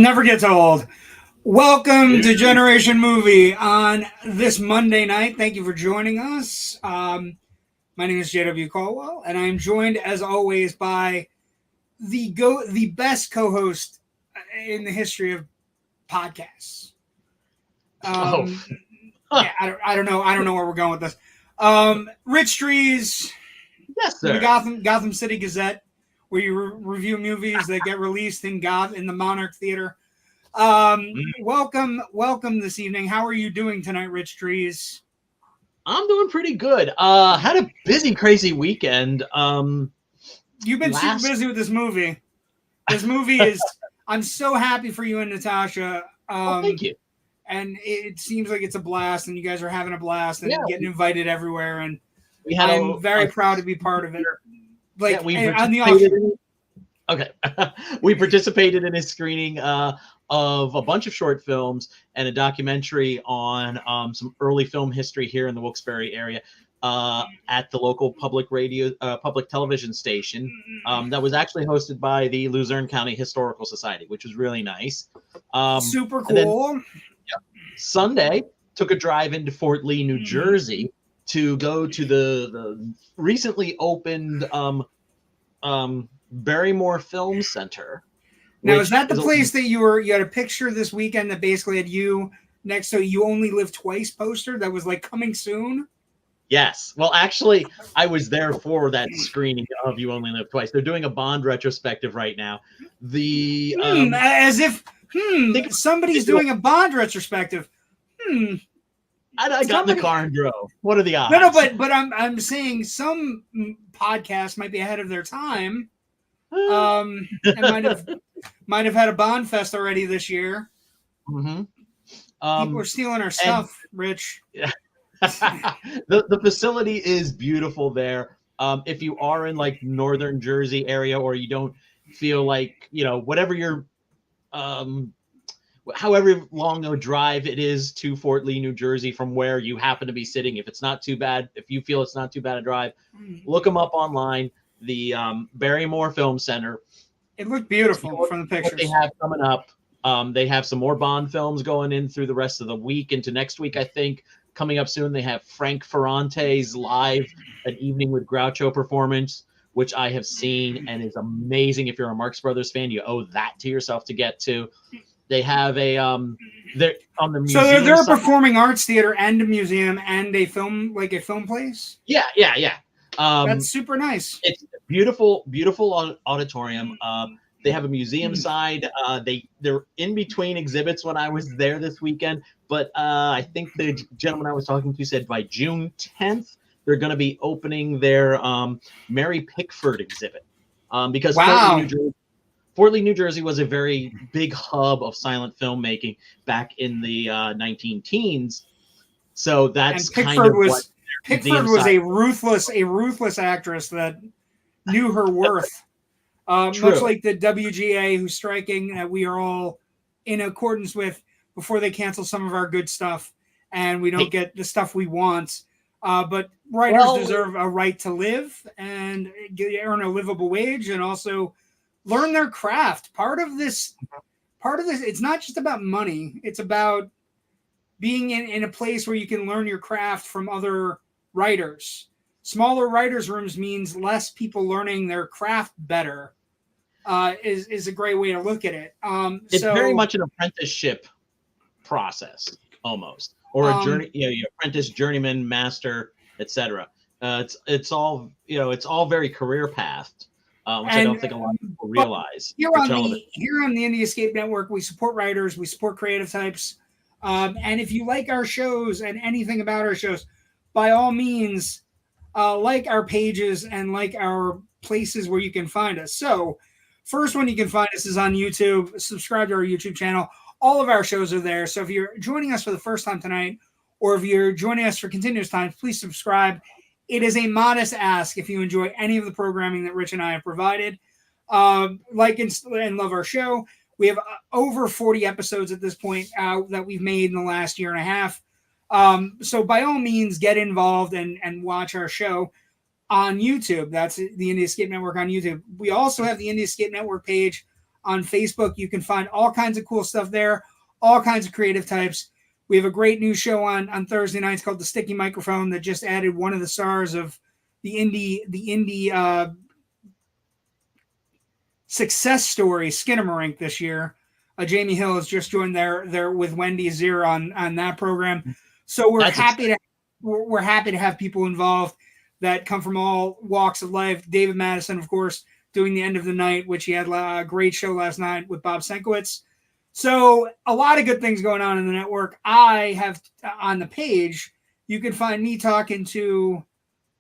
Never gets old. Welcome to Generation Movie on this Monday night. Thank you for joining us. My name is J.W. Colwell, and I am joined, as always, by the best co-host in the history of podcasts. Yeah, I don't know where we're going with this. Rich Drees, yes, sir. The Gotham City Gazette, where you review movies that get released in the Monarch Theater. Welcome this evening. How are you doing tonight, Rich Drees? I'm doing pretty good. Had a busy, crazy weekend. You've been super busy with this movie. This movie is. I'm so happy for you and Natasha. Thank you. And it seems like it's a blast, and you guys are having a blast and getting invited everywhere. And I'm very proud to be part of it. Like we on the we participated in a screening of a bunch of short films and a documentary on some early film history here in the Wilkes-Barre area at the local public television station that was actually hosted by the Luzerne County Historical Society, which was really nice. Super cool. Then, Sunday, took a drive into Fort Lee, New Jersey to go to the recently opened Barrymore Film Center. Now, is that the place that you had a picture this weekend that basically had you next to You Only Live Twice poster that was like coming soon? Yes. Well, actually, I was there for that screening of You Only Live Twice. They're doing a Bond retrospective right now. As if somebody's doing a Bond retrospective. I got in the car and drove. What are the odds? No, but I'm saying some podcasts might be ahead of their time. And might have had a Bond fest already this year. Mm-hmm. People are stealing our stuff, Rich. Yeah. The facility is beautiful there. If you are in like northern Jersey area, or you don't feel like, whatever your however long a drive it is to Fort Lee, New Jersey, from where you happen to be sitting, if it's not too bad, if you feel it's not too bad a drive, look them up online. The Barrymore Film Center. It looked beautiful from the pictures. What they have coming up. They have some more Bond films going in through the rest of the week into next week, I think. Coming up soon, they have Frank Ferrante's live An Evening with Groucho performance, which I have seen and is amazing. If you're a Marx Brothers fan, you owe that to yourself to get to. They have they're on the museum. So they're a performing arts theater and a museum and a film place? Yeah. That's super nice. It's a beautiful auditorium. They have a museum side. They're in between exhibits when I was there this weekend, but I think the gentleman I was talking to said by June 10th they're going to be opening their Mary Pickford exhibit because Fort Lee, New Jersey was a very big hub of silent filmmaking back in the 19-teens. So that's Pickford was a ruthless actress that knew her worth. Much like the WGA, who's striking, that we are all in accordance with before they cancel some of our good stuff and we don't get the stuff we want. But writers deserve a right to live and earn a livable wage and also learn their craft. Part of this, it's not just about money. It's about being in a place where you can learn your craft from other writers. Smaller writers' rooms means less people learning their craft better. Is a great way to look at it. It's very much an apprenticeship process, almost, or a journey. You apprentice, journeyman, master, etc. It's all very career pathed, which I don't think a lot of people realize. Here on the Indie Escape Network, we support writers, we support creative types, and if you like our shows and anything about our shows, by all means, like our pages and like our places where you can find us. So, first one you can find us is on YouTube. Subscribe to our YouTube channel. All of our shows are there. So if you're joining us for the first time tonight, or if you're joining us for continuous time, please subscribe. It is a modest ask if you enjoy any of the programming that Rich and I have provided. Like and love our show. We have over 40 episodes at this point that we've made in the last year and a half. So by all means, get involved and watch our show on YouTube. That's the Indie Escape Network on YouTube. We also have the Indie Escape Network page on Facebook. You can find all kinds of cool stuff there, all kinds of creative types. We have a great new show on Thursday nights called The Sticky Microphone that just added one of the stars of the indie success story Skinamarink this year. Jamie Hill has just joined there with Wendy Zier on that program. So we're happy to have people involved that come from all walks of life. David Madison, of course, doing the end of the night, which he had a great show last night with Bob Senkowitz. So a lot of good things going on in the network. I have on the page, you can find me talking to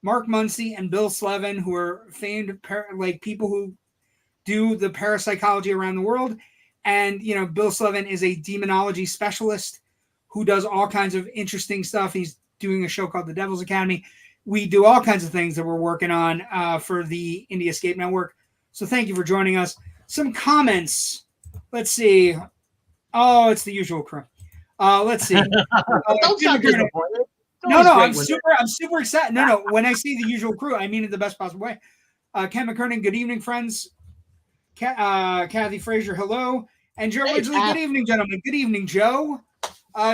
Mark Muncy and Bill Slevin, who are famed people who do the parapsychology around the world. And, Bill Slevin is a demonology specialist who does all kinds of interesting stuff. He's doing a show called The Devil's Academy. We do all kinds of things that we're working on for the Indie Escape Network. So thank you for joining us. Some comments. Let's see. Oh, it's the usual crew. Let's see. Don't sound disappointed. No, I'm super excited. No, when I see the usual crew, I mean it the best possible way. Ken McKernan, good evening, friends. Kathy Frazier, hello. And Joe Ridgely, good evening, gentlemen. Good evening, Joe.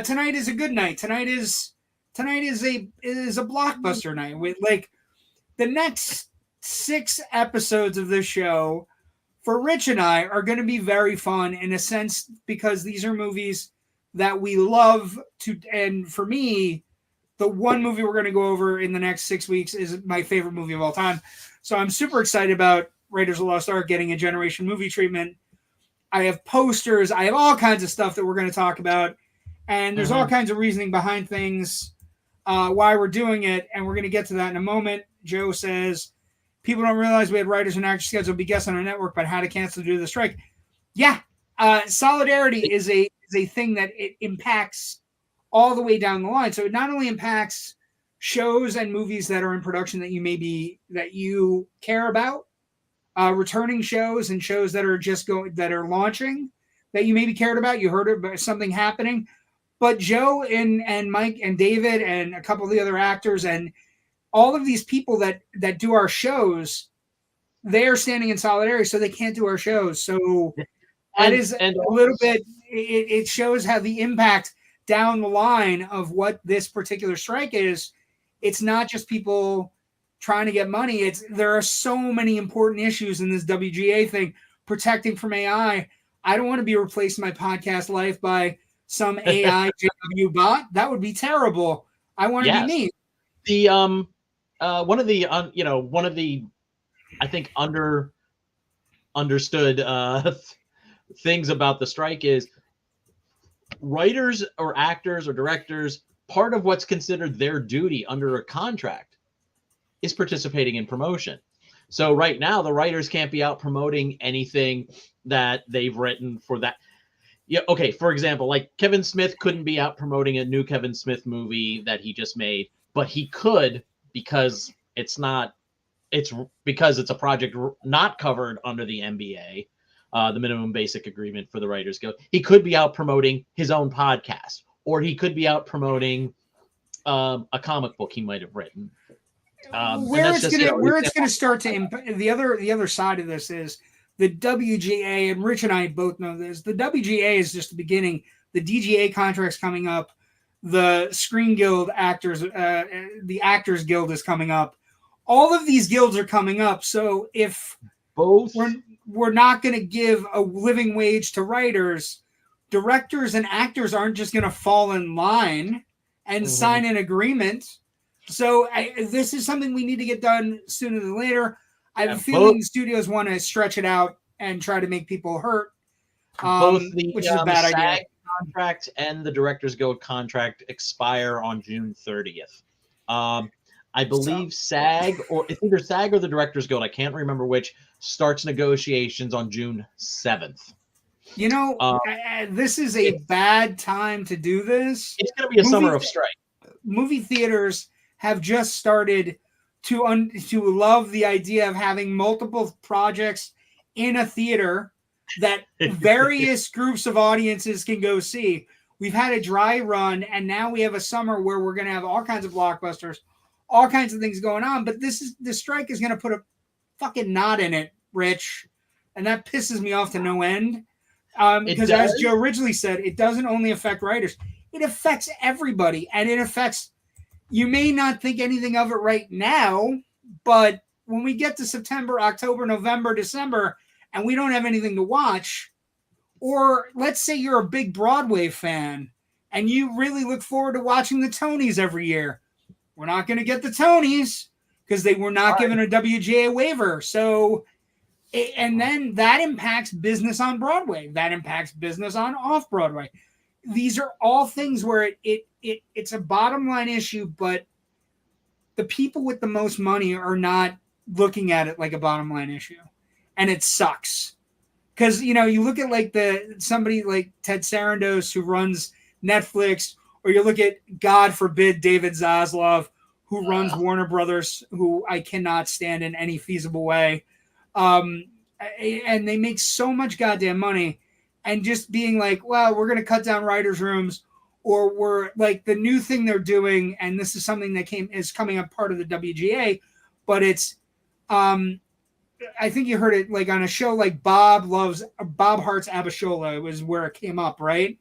Tonight is a good night. Tonight is a blockbuster night. With the next 6 episodes of this show for Rich and I are going to be very fun in a sense because these are movies that we love to. And for me, the one movie we're going to go over in the next 6 weeks is my favorite movie of all time. So I'm super excited about Raiders of the Lost Ark getting a Generation movie treatment. I have posters. I have all kinds of stuff that we're going to talk about. And there's all kinds of reasoning behind things, why we're doing it. And we're going to get to that in a moment. Joe says, people don't realize we had writers and actors scheduled to be guests on our network, but had to cancel due to the strike. Yeah. Solidarity is a thing that it impacts all the way down the line. So it not only impacts shows and movies that are in production that you care about, returning shows and shows that are that are launching that you maybe cared about. You heard about something happening, but Joe and Mike and David and a couple of the other actors and all of these people that do our shows, they are standing in solidarity, so they can't do our shows. So that is a little bit. It shows how the impact down the line of what this particular strike is. It's not just people trying to get money. There are so many important issues in this WGA thing. Protecting from AI. I don't want to be replaced in my podcast life by some AI JW bot. That would be terrible. I want to be me. The one of the I think understood things about the strike is writers or actors or directors, part of what's considered their duty under a contract is participating in promotion. So right now, the writers can't be out promoting anything that they've written for that. Yeah, okay, for example, like Kevin Smith couldn't be out promoting a new Kevin Smith movie that he just made, but he could because it's a project not covered under the MBA, the minimum basic agreement for the Writers Guild. He could be out promoting his own podcast, or he could be out promoting a comic book he might have written. Where it's going to start to impact the other side of this is the WGA, and Rich and I both know this. The WGA is just the beginning. The DGA contract's coming up. The Screen Guild actors, the Actors Guild is coming up. All of these guilds are coming up. So if we're not going to give a living wage to writers, directors and actors aren't just going to fall in line and sign an agreement. So this is something we need to get done sooner than later. I have a feeling the studios want to stretch it out and try to make people hurt. Which is a bad idea. SAG contract and the Directors Guild contract expire on June 30th. I believe SAG, or it's either SAG or the Directors Guild, I can't remember which, starts negotiations on June 7th. This is a bad time to do this. It's going to be a summer of strike. Movie theaters have just started to love the idea of having multiple projects in a theater that various groups of audiences can go see. We've had a dry run, and now we have a summer where we're going to have all kinds of blockbusters, all kinds of things going on. But the strike is going to put a fucking knot in it, Rich. and that pisses me off to no end. Because as Joe originally said, it doesn't only affect writers; it affects everybody, and it affects. You may not think anything of it right now, but when we get to September, October, November, December, and we don't have anything to watch, or let's say you're a big Broadway fan and you really look forward to watching the Tonys every year, we're not going to get the Tonys because they were not given a WGA waiver. So, and then that impacts business on Broadway. That impacts business on off-Broadway. These are all things where it's a bottom line issue, but the people with the most money are not looking at it like a bottom line issue. And it sucks. Because, you look at like somebody like Ted Sarandos who runs Netflix, or you look at, God forbid, David Zaslav, who runs Warner Brothers, who I cannot stand in any feasible way. And they make so much goddamn money, and just being like, well, we're going to cut down writers' rooms, or we're like the new thing they're doing. And this is something that is coming up part of the WGA, but it's, I think you heard it like on a show like Bob Hart's Abishola was where it came up, right?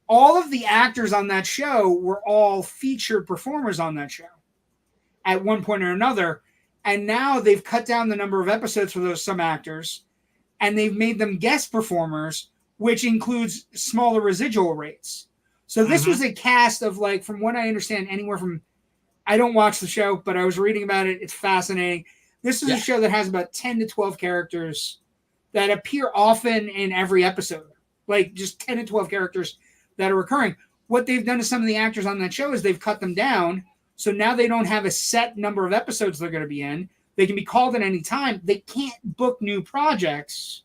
All of the actors on that show were all featured performers on that show at one point or another. And now they've cut down the number of episodes for some actors, and they've made them guest performers, which includes smaller residual rates. So this was a cast of, like, from what I understand, anywhere from, I don't watch the show, but I was reading about it. It's fascinating. This is a show that has about 10 to 12 characters that appear often in every episode, like just 10 to 12 characters that are recurring. What they've done to some of the actors on that show is they've cut them down. So now they don't have a set number of episodes they're going to be in. They can be called at any time. They can't book new projects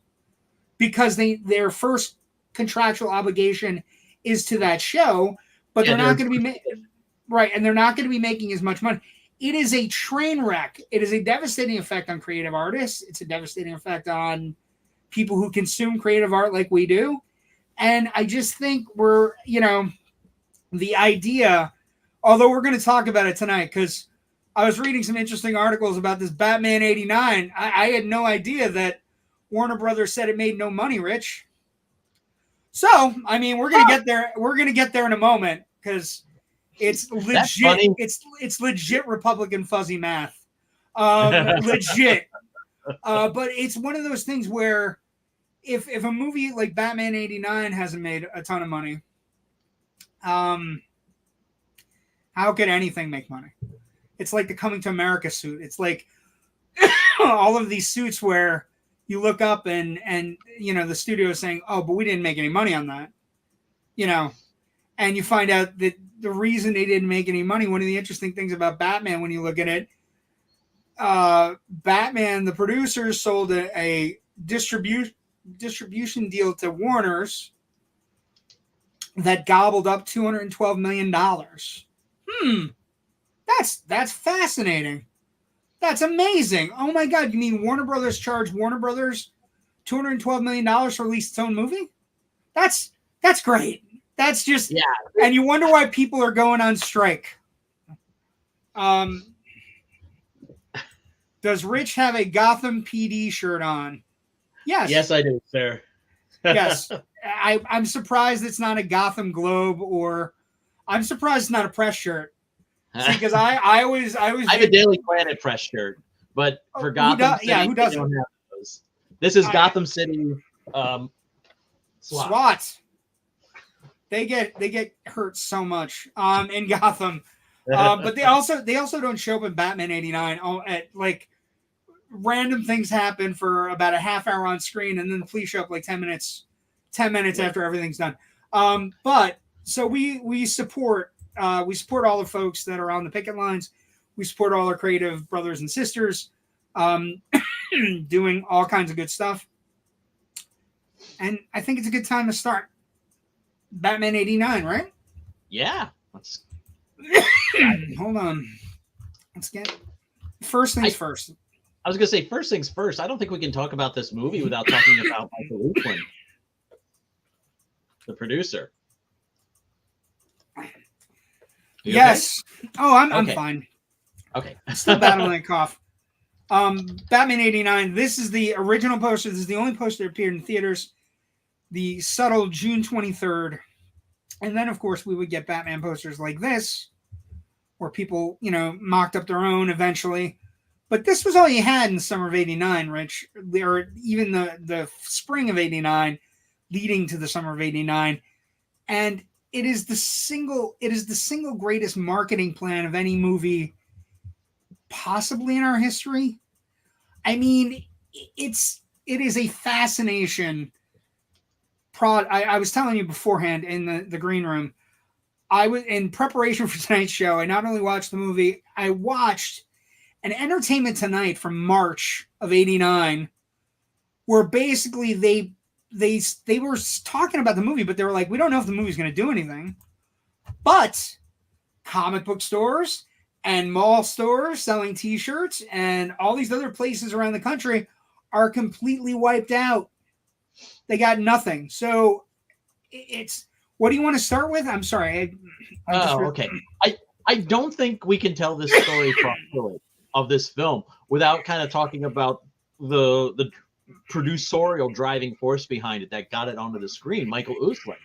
because their first contractual obligation is to that show, but they're not going to be right, and they're not going to be making as much money. It is a train wreck. It is a devastating effect on creative artists. It's a devastating effect on people who consume creative art like we do. And I just think the idea, although we're going to talk about it tonight, because I was reading some interesting articles about this Batman 89. I had no idea that Warner Brothers said it made no money, Rich. So, I mean, we're going to get there. We're going to get there in a moment, because it's legit. It's legit Republican fuzzy math. Legit. But it's one of those things where if a movie like Batman 89 hasn't made a ton of money, how could anything make money? It's like the Coming to America suit. It's like all of these suits where you look up and the studio is saying, oh, but we didn't make any money on that. And you find out that the reason they didn't make any money, one of the interesting things about Batman, when you look at it, Batman, the producers sold a distribution deal to Warner's that gobbled up $212 million. That's fascinating. That's amazing. Oh my God. You mean Warner Brothers charged Warner Brothers $212 million to release its own movie? That's great. That's just, and you wonder why people are going on strike. Does Rich have a Gotham PD shirt on? Yes. Yes, I do, sir. Yes. I'm surprised it's not a Gotham Globe, or I'm surprised it's not a press shirt. Because I always I have a Daily Planet press shirt, but for Gotham City, who doesn't? don't have those. This is Gotham City SWAT. They get hurt so much in Gotham, but they also don't show up in Batman 89. Like random things happen for about a half hour on screen, and then the police show up like 10 minutes after everything's done. But so we support all the folks that are on the picket lines. We support all our creative brothers and sisters doing all kinds of good stuff. And I think it's a good time to start Batman 89, right? Yeah. Let's hold on. Let's get first things first. I was gonna say first things first. I don't think we can talk about this movie without talking about Michael Uplin, the producer. Yes. Okay? Oh, I'm okay. fine. Okay. I'm still battling a cough. Batman 89. This is the original poster. This is the only poster that appeared in theaters. The subtle June 23rd. And then, of course, we would get Batman posters like this, where people, mocked up their own eventually. But this was all you had in the summer of 89, Rich, or even the spring of 89, leading to the summer of 89. And it is the single greatest marketing plan of any movie possibly in our history. I mean, it is a fascination. I was telling you beforehand in the green room, I was in preparation for tonight's show. I not only watched the movie, I watched an Entertainment Tonight from March of 89, where basically they were talking about the movie, but they were like, we don't know if the movie's going to do anything. But comic book stores and mall stores selling T-shirts and all these other places around the country are completely wiped out. They got nothing. So it's, what do you want to start with? I'm sorry. Okay. I don't think we can tell this story properly of this film without kind of talking about the producerial driving force behind it that got it onto the screen, Michael Uslan.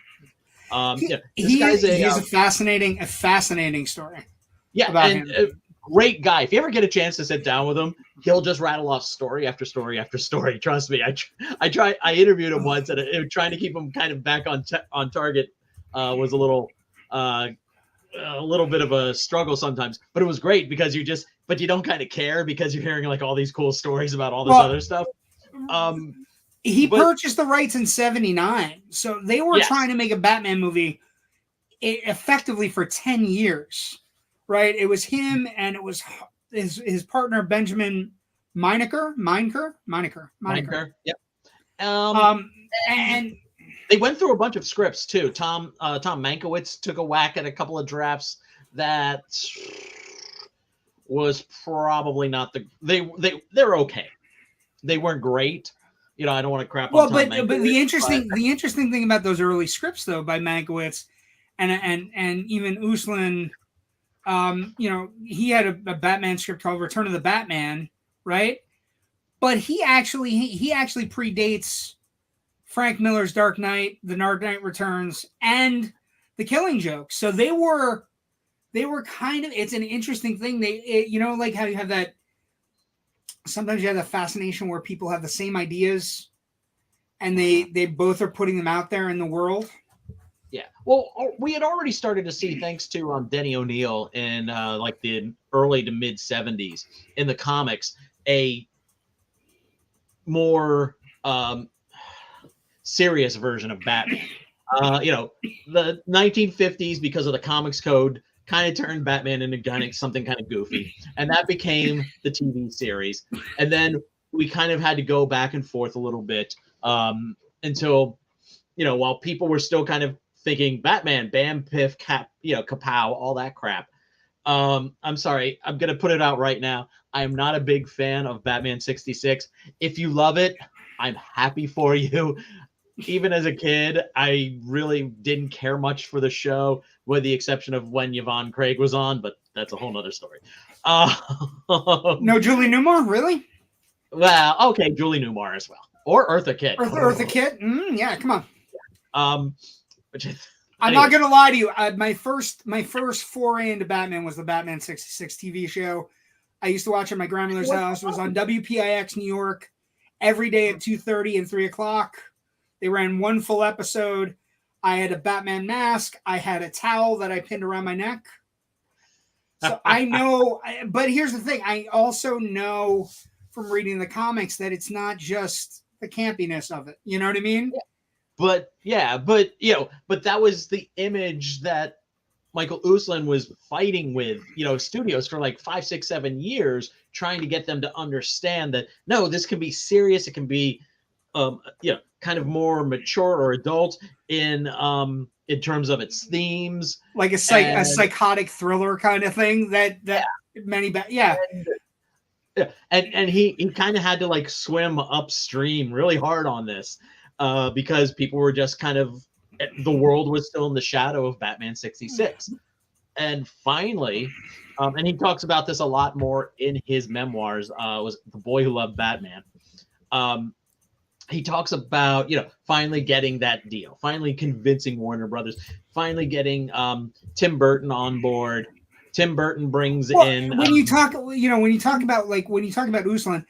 He is a fascinating story. Yeah, and great guy. If you ever get a chance to sit down with him, he'll just rattle off story after story after story. Trust me. I interviewed him once, and trying to keep him kind of back on target was a little bit of a struggle sometimes. But it was great because you don't kind of care because you're hearing like all these cool stories about all this other stuff. He purchased the rights in 79, so they were trying to make a Batman movie effectively for 10 years. Right, it was him, and it was his partner Benjamin Meinecker. Yep. And they went through a bunch of scripts too. Tom Mankiewicz took a whack at a couple of drafts that was probably not they're okay. They weren't great. I don't want to crap on Tom Mankiewicz. But the interesting thing about those early scripts though by Mankiewicz and even Uslan. He had a Batman script called Return of the Batman, right? But he actually predates Frank Miller's Dark Knight, The Dark Knight Returns, and The Killing Joke. So they were kind of, it's an interesting thing. Like how you have that, sometimes you have that fascination where people have the same ideas and they both are putting them out there in the world. Yeah, well, we had already started to see, thanks to Denny O'Neil in like the early to mid 70s in the comics, a more serious version of Batman. The 1950s, because of the comics code, kind of turned Batman into something kind of goofy, and that became the TV series. And then we kind of had to go back and forth a little bit until, while people were still kind of thinking Batman, bam, piff, cap, kapow, all that crap. I'm sorry. I'm going to put it out right now. I am not a big fan of Batman 66. If you love it, I'm happy for you. Even as a kid, I really didn't care much for the show, with the exception of when Yvonne Craig was on, but that's a whole nother story. No Julie Newmar, really? Well, okay, Julie Newmar as well. Or Eartha Kitt. Eartha Kitt? Yeah, come on. I'm not gonna lie to you. My first foray into Batman was the Batman 66 TV show. I used to watch at my grandmother's house. It was on WPIX New York every day at 2:30 and 3 o'clock. They ran one full episode. I had a Batman mask. I had a towel that I pinned around my neck. So I know, but here's the thing. I also know from reading the comics that it's not just the campiness of it. You know what I mean? Yeah. But that was the image that Michael Uslan was fighting with, studios for like 5, 6, 7 years, trying to get them to understand that, no, this can be serious. It can be, kind of more mature or adult in terms of its themes. Like a psychotic thriller kind of thing that many, And he kind of had to like swim upstream really hard on this. Because people were just kind of, the world was still in the shadow of Batman 66. And finally, And he talks about this a lot more in his memoirs. Was The Boy Who Loved Batman. He talks about, finally getting that deal, finally convincing Warner Brothers, finally getting Tim Burton on board. Tim Burton brings in when you talk about Uslan,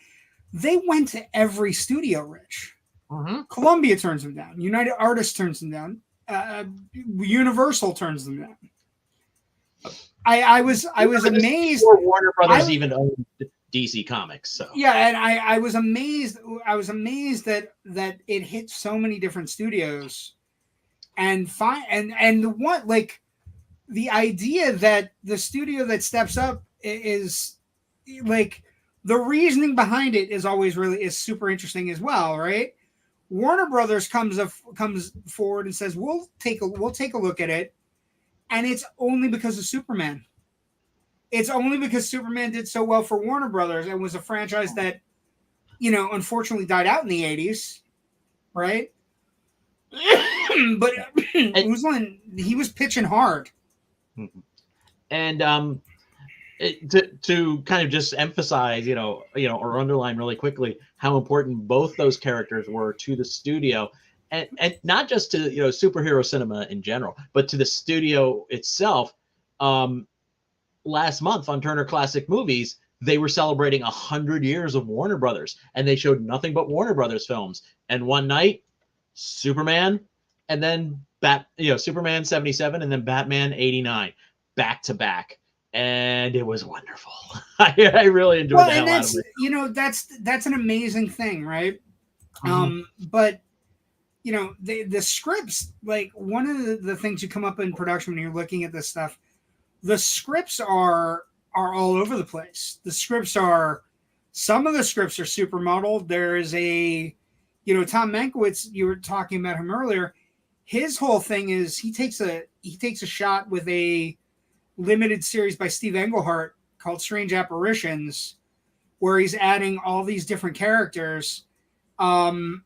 they went to every studio, Rich. Columbia turns them down. United Artists turns them down. Universal turns them down. I was amazed. Before Warner Brothers even owned DC Comics. So yeah, and I was amazed. I was amazed that it hit so many different studios, and the idea that the studio that steps up is like the reasoning behind it is always is super interesting as well, right? Warner Brothers comes forward and says we'll take a look at it, and it's only because of Superman. It's only because Superman did so well for Warner Brothers and was a franchise that, unfortunately died out in the 80s, right? But Uslan, he was pitching hard. And to kind of just emphasize, or underline really quickly how important both those characters were to the studio, and not just to superhero cinema in general, but to the studio itself. Last month on Turner Classic Movies, they were celebrating 100 years of Warner Brothers, and they showed nothing but Warner Brothers films. And one night, Superman, and then Superman 77, and then Batman 89, back to back, and it was wonderful. I really enjoyed the hell out of it. That's an amazing thing, right? But the scripts, like one of the things you come up in production when you're looking at this stuff. The scripts are all over the place. Some of the scripts are super muddled. There is Tom Mankiewicz, you were talking about him earlier. His whole thing is he takes a shot with a limited series by Steve Englehart called Strange Apparitions, where he's adding all these different characters. And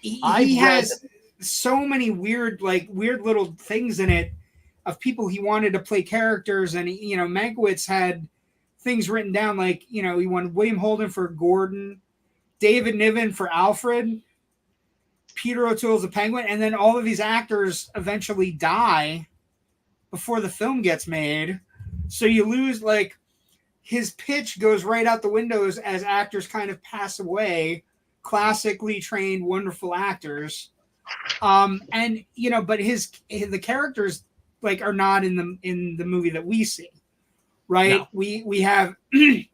he has so many weird little things in it of people he wanted to play characters, and Mankiewicz had things written down like he wanted William Holden for Gordon, David Niven for Alfred, Peter O'Toole as the Penguin, and then all of these actors eventually die before the film gets made, so you lose his pitch goes right out the windows as actors kind of pass away, classically trained wonderful actors. But the characters are not in the movie that we see, right? No. We have he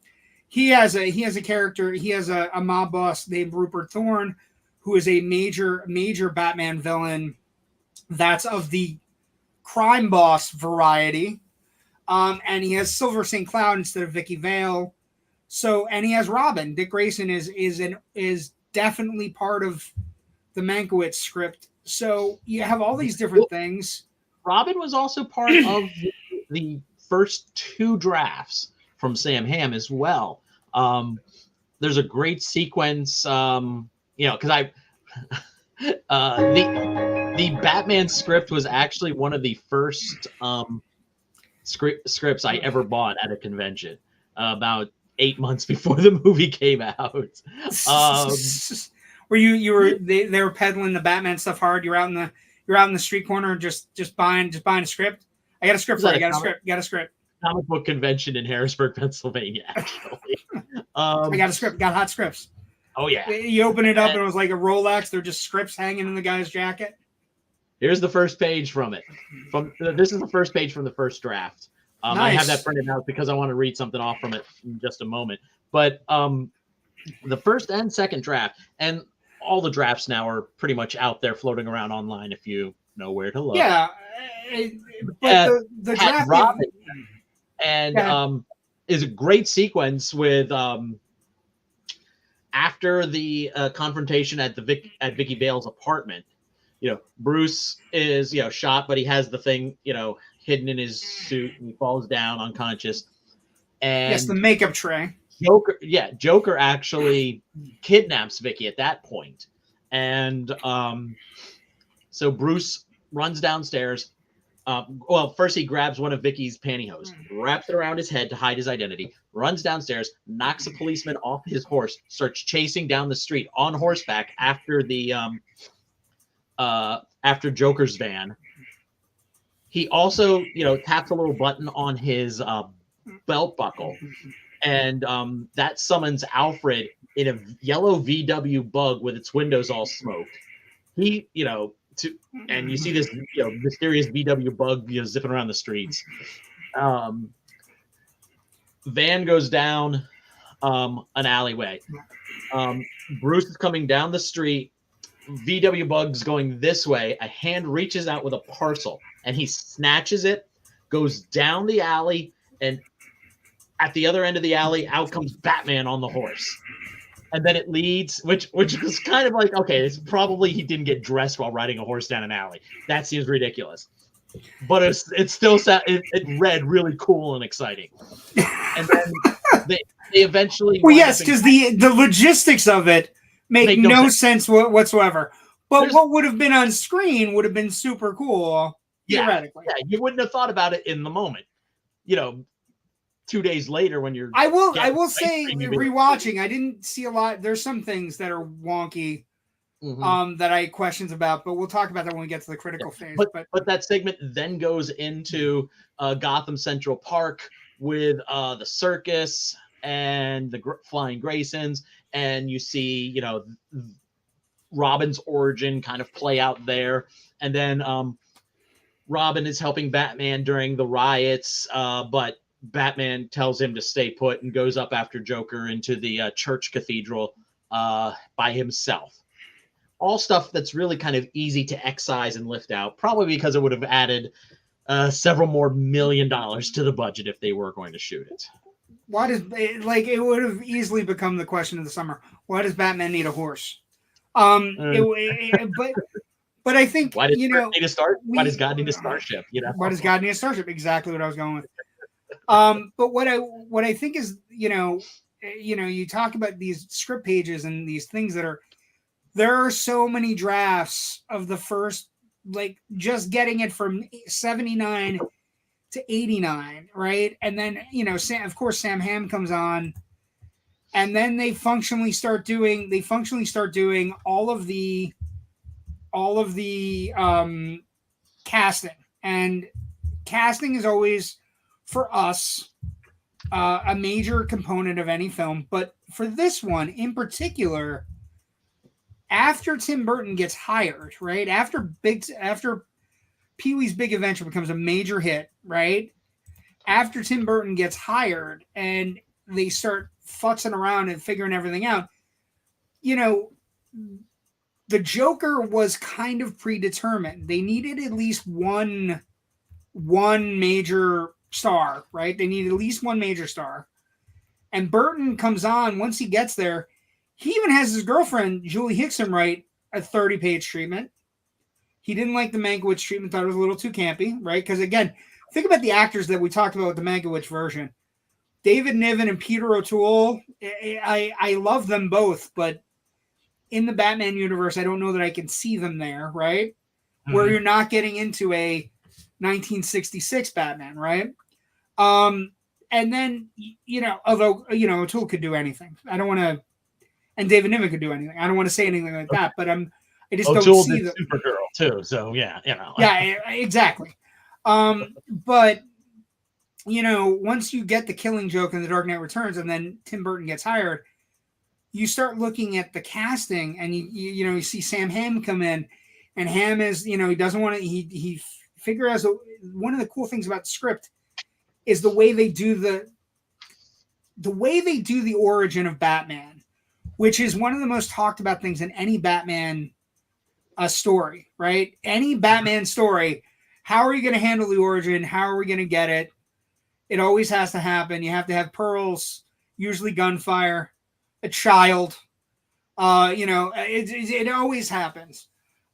has a character. He has a mob boss named Rupert Thorne, who is a major Batman villain. That's of the crime boss variety, and he has Silver St. Cloud instead of Vicky Vale. So, and he has Robin. Dick Grayson is definitely part of the Mankiewicz script. So you have all these different things. Robin was also part of the first two drafts from Sam Hamm as well. There's a great sequence, because the Batman script was actually one of the first scripts I ever bought at a convention about 8 months before the movie came out. Where they were peddling the Batman stuff hard. You're out in the street corner just buying a script. I got a script for you. Got a script. Comic book convention in Harrisburg, Pennsylvania. Actually, I got a script. Got hot scripts. Oh yeah. You open it up and it was like a Rolex. They're just scripts hanging in the guy's jacket. Here's the first page from it. This is the first page from the first draft. Nice. I have that printed out because I want to read something off from it in just a moment. But the first and second draft, and all the drafts now are pretty much out there floating around online if you know where to look. Yeah, but the draft Robin and is a great sequence with after the confrontation at Vicky Vale's apartment. Bruce is shot, but he has the thing hidden in his suit, and he falls down unconscious. And yes, the makeup tray. Joker actually kidnaps Vicky at that point. And so Bruce runs downstairs, Well, first he grabs one of Vicky's pantyhose, wraps it around his head to hide his identity, runs downstairs, knocks a policeman off his horse, starts chasing down the street on horseback after the after Joker's van. He also, taps a little button on his belt buckle, and that summons Alfred in a yellow VW bug with its windows all smoked. He, and you see this, mysterious VW bug, zipping around the streets. Van goes down an alleyway. Bruce is coming down the street. VW bug's going this way. A hand reaches out with a parcel, and he snatches it, goes down the alley, and at the other end of the alley, out comes Batman on the horse. And then it leads, which was kind of like, okay, it's probably he didn't get dressed while riding a horse down an alley. That seems ridiculous. But it still it read really cool and exciting. And then they eventually... Well, yes, because the logistics of it make no sense whatsoever. But what would have been on screen would have been super cool, theoretically. Yeah, you wouldn't have thought about it in the moment. 2 days later when you're... I will say, rewatching, I didn't see a lot. There's some things that are wonky that I had questions about, but we'll talk about that when we get to the critical phase. But that segment then goes into Gotham Central Park with the circus and the Flying Graysons, and you see, Robin's origin kind of play out there. And then Robin is helping Batman during the riots, but Batman tells him to stay put and goes up after Joker into the church cathedral by himself. All stuff that's really kind of easy to excise and lift out, probably because it would have added several more $1 million to the budget if they were going to shoot it. Why does it would have easily become the question of the summer? Why does Batman need a horse? But I think why does need a start? Why does God need a starship? Why does God need a starship? Exactly what I was going with. But what I think is, you talk about these script pages and these things there are so many drafts of the first, just getting it from 79 to 89, right? And then, of course, Sam Hamm comes on, and then they functionally start doing all of the casting, and casting is always, for us, a major component of any film. But for this one in particular, after Tim Burton gets hired, right? After Pee-wee's Big Adventure becomes a major hit, right? After Tim Burton gets hired and they start futzing around and figuring everything out, the Joker was kind of predetermined. They needed at least one major star, right? They need at least one major star. And Burton comes on, once he gets there, he even has his girlfriend, Julie Hickson, write a 30-page treatment. He didn't like the Mankiewicz treatment, thought it was a little too campy, right? Because again, think about the actors that we talked about with the Mankiewicz version. David Niven and Peter O'Toole, I love them both, but in the Batman universe, I don't know that I can see them there, right? Mm-hmm. Where you're not getting into a 1966 Batman, right? And then, although, O'Toole could do anything. I don't want to, and David Niven could do anything. I don't want to say anything like that, but I just O'Toole don't see did Supergirl too, so yeah, Yeah, exactly. But, once you get the Killing Joke in The Dark Knight Returns and then Tim Burton gets hired, you start looking at the casting, and you see Sam Hamm come in, and Hamm is, he doesn't want to, he figures out one of the cool things about the script is the way they do the origin of Batman, which is one of the most talked about things in any Batman story, right? Any Batman story, how are you going to handle the origin? How are we going to get it? It always has to happen. You have to have pearls, usually gunfire, a child. It always happens.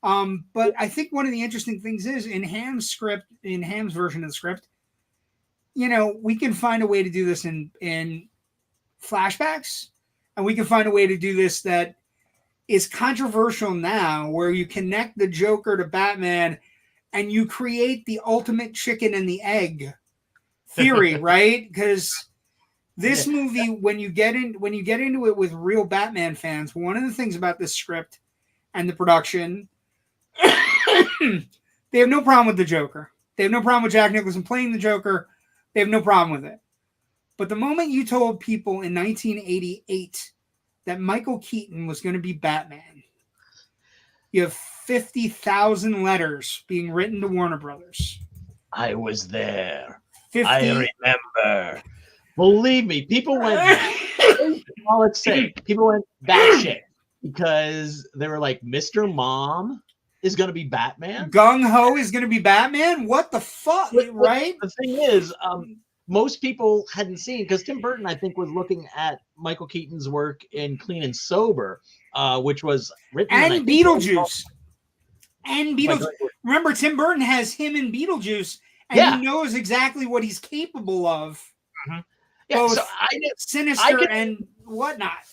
But I think one of the interesting things is in Hamm's version of the script, we can find a way to do this in flashbacks, and we can find a way to do this that is controversial now, where you connect the Joker to Batman and you create the ultimate chicken and the egg theory, right? Because this movie, when you get into it with real Batman fans, one of the things about this script and the production, they have no problem with the Joker. They have no problem with Jack Nicholson playing the Joker. They have no problem with it. But the moment you told people in 1988 that Michael Keaton was going to be Batman, you have 50,000 letters being written to Warner Brothers. I was there. I remember. Believe me, people went people went batshit because they were like, Mr. Mom is going to be Batman. Gung Ho is going to be Batman. What the fuck, right? The thing is, most people hadn't seen, because Tim Burton, I think, was looking at Michael Keaton's work in Clean and Sober, which was written and Beetlejuice. And Beetlejuice. Remember, Tim Burton has him in Beetlejuice, and he knows exactly what he's capable of. Mm-hmm. Yeah, both so sinister and whatnot.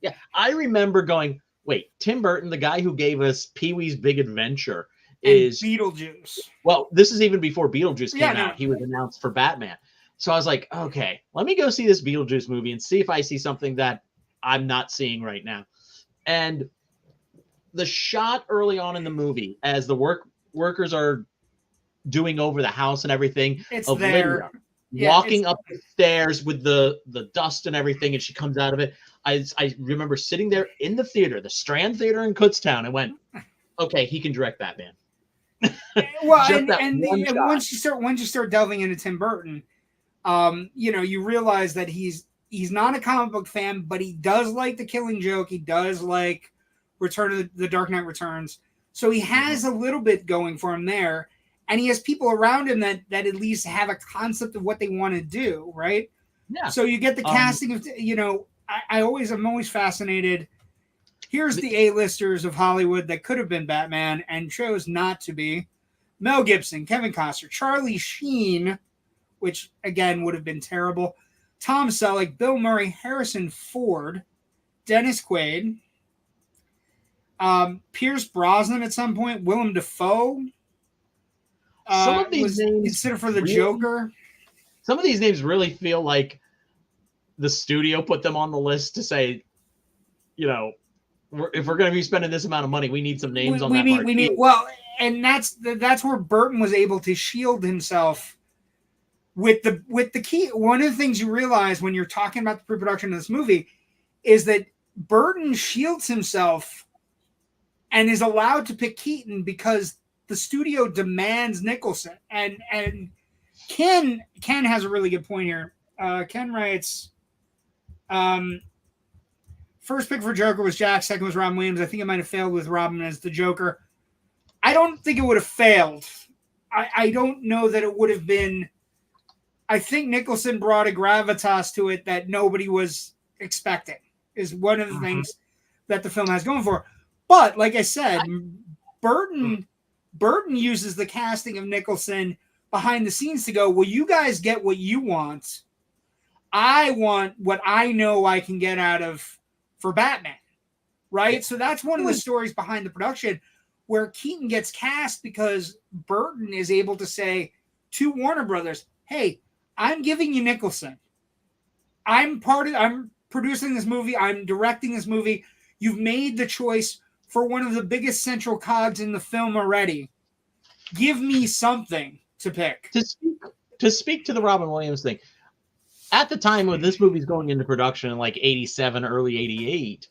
Yeah, I remember going, wait, Tim Burton, the guy who gave us Pee-wee's Big Adventure, is Beetlejuice. Well, this is even before Beetlejuice came out. He was announced for Batman. So I was like, okay, let me go see this Beetlejuice movie and see if I see something that I'm not seeing right now. And the shot early on in the movie, as the workers are doing over the house and everything, it's of there. Lydia walking up the stairs with the dust and everything, and she comes out of it. I remember sitting there in the theater, the Strand Theater in Kutztown, and went, okay, he can direct Batman. Well, and once you start delving into Tim Burton, you realize that he's not a comic book fan, but he does like The Killing Joke. He does like Return of the Dark Knight Returns. So he has a little bit going for him there, and he has people around him that at least have a concept of what they want to do, right? Yeah. So you get the casting of, I'm always fascinated. Here's the A-listers of Hollywood that could have been Batman and chose not to be. Mel Gibson, Kevin Costner, Charlie Sheen, which again would have been terrible. Tom Selleck, Bill Murray, Harrison Ford, Dennis Quaid, Pierce Brosnan at some point, Willem Dafoe. Some of these names considered for the Joker. Some of these names really feel like the studio put them on the list to say, if we're going to be spending this amount of money, we need some names on that. We need and that's where Burton was able to shield himself with the key. One of the things you realize when you're talking about the pre-production of this movie is that Burton shields himself and is allowed to pick Keaton because the studio demands Nicholson. And Ken has a really good point here. Ken writes, first pick for Joker was Jack, second was Robin Williams. I think it might have failed with Robin as the Joker. I don't think it would have failed. I don't know that it would have been. I think Nicholson brought a gravitas to it that nobody was expecting, is one of the things that the film has going for. But like I said, Burton uses the casting of Nicholson behind the scenes to go, well, you guys get what you want. I want what I know I can get out of for Batman, right? So that's one of the stories behind the production where Keaton gets cast because Burton is able to say to Warner Brothers, hey, I'm giving you Nicholson. I'm producing this movie. I'm directing this movie. You've made the choice for one of the biggest central cogs in the film already. Give me something to pick. To speak to the Robin Williams thing, at the time when this movie's going into production in like 87, early 88,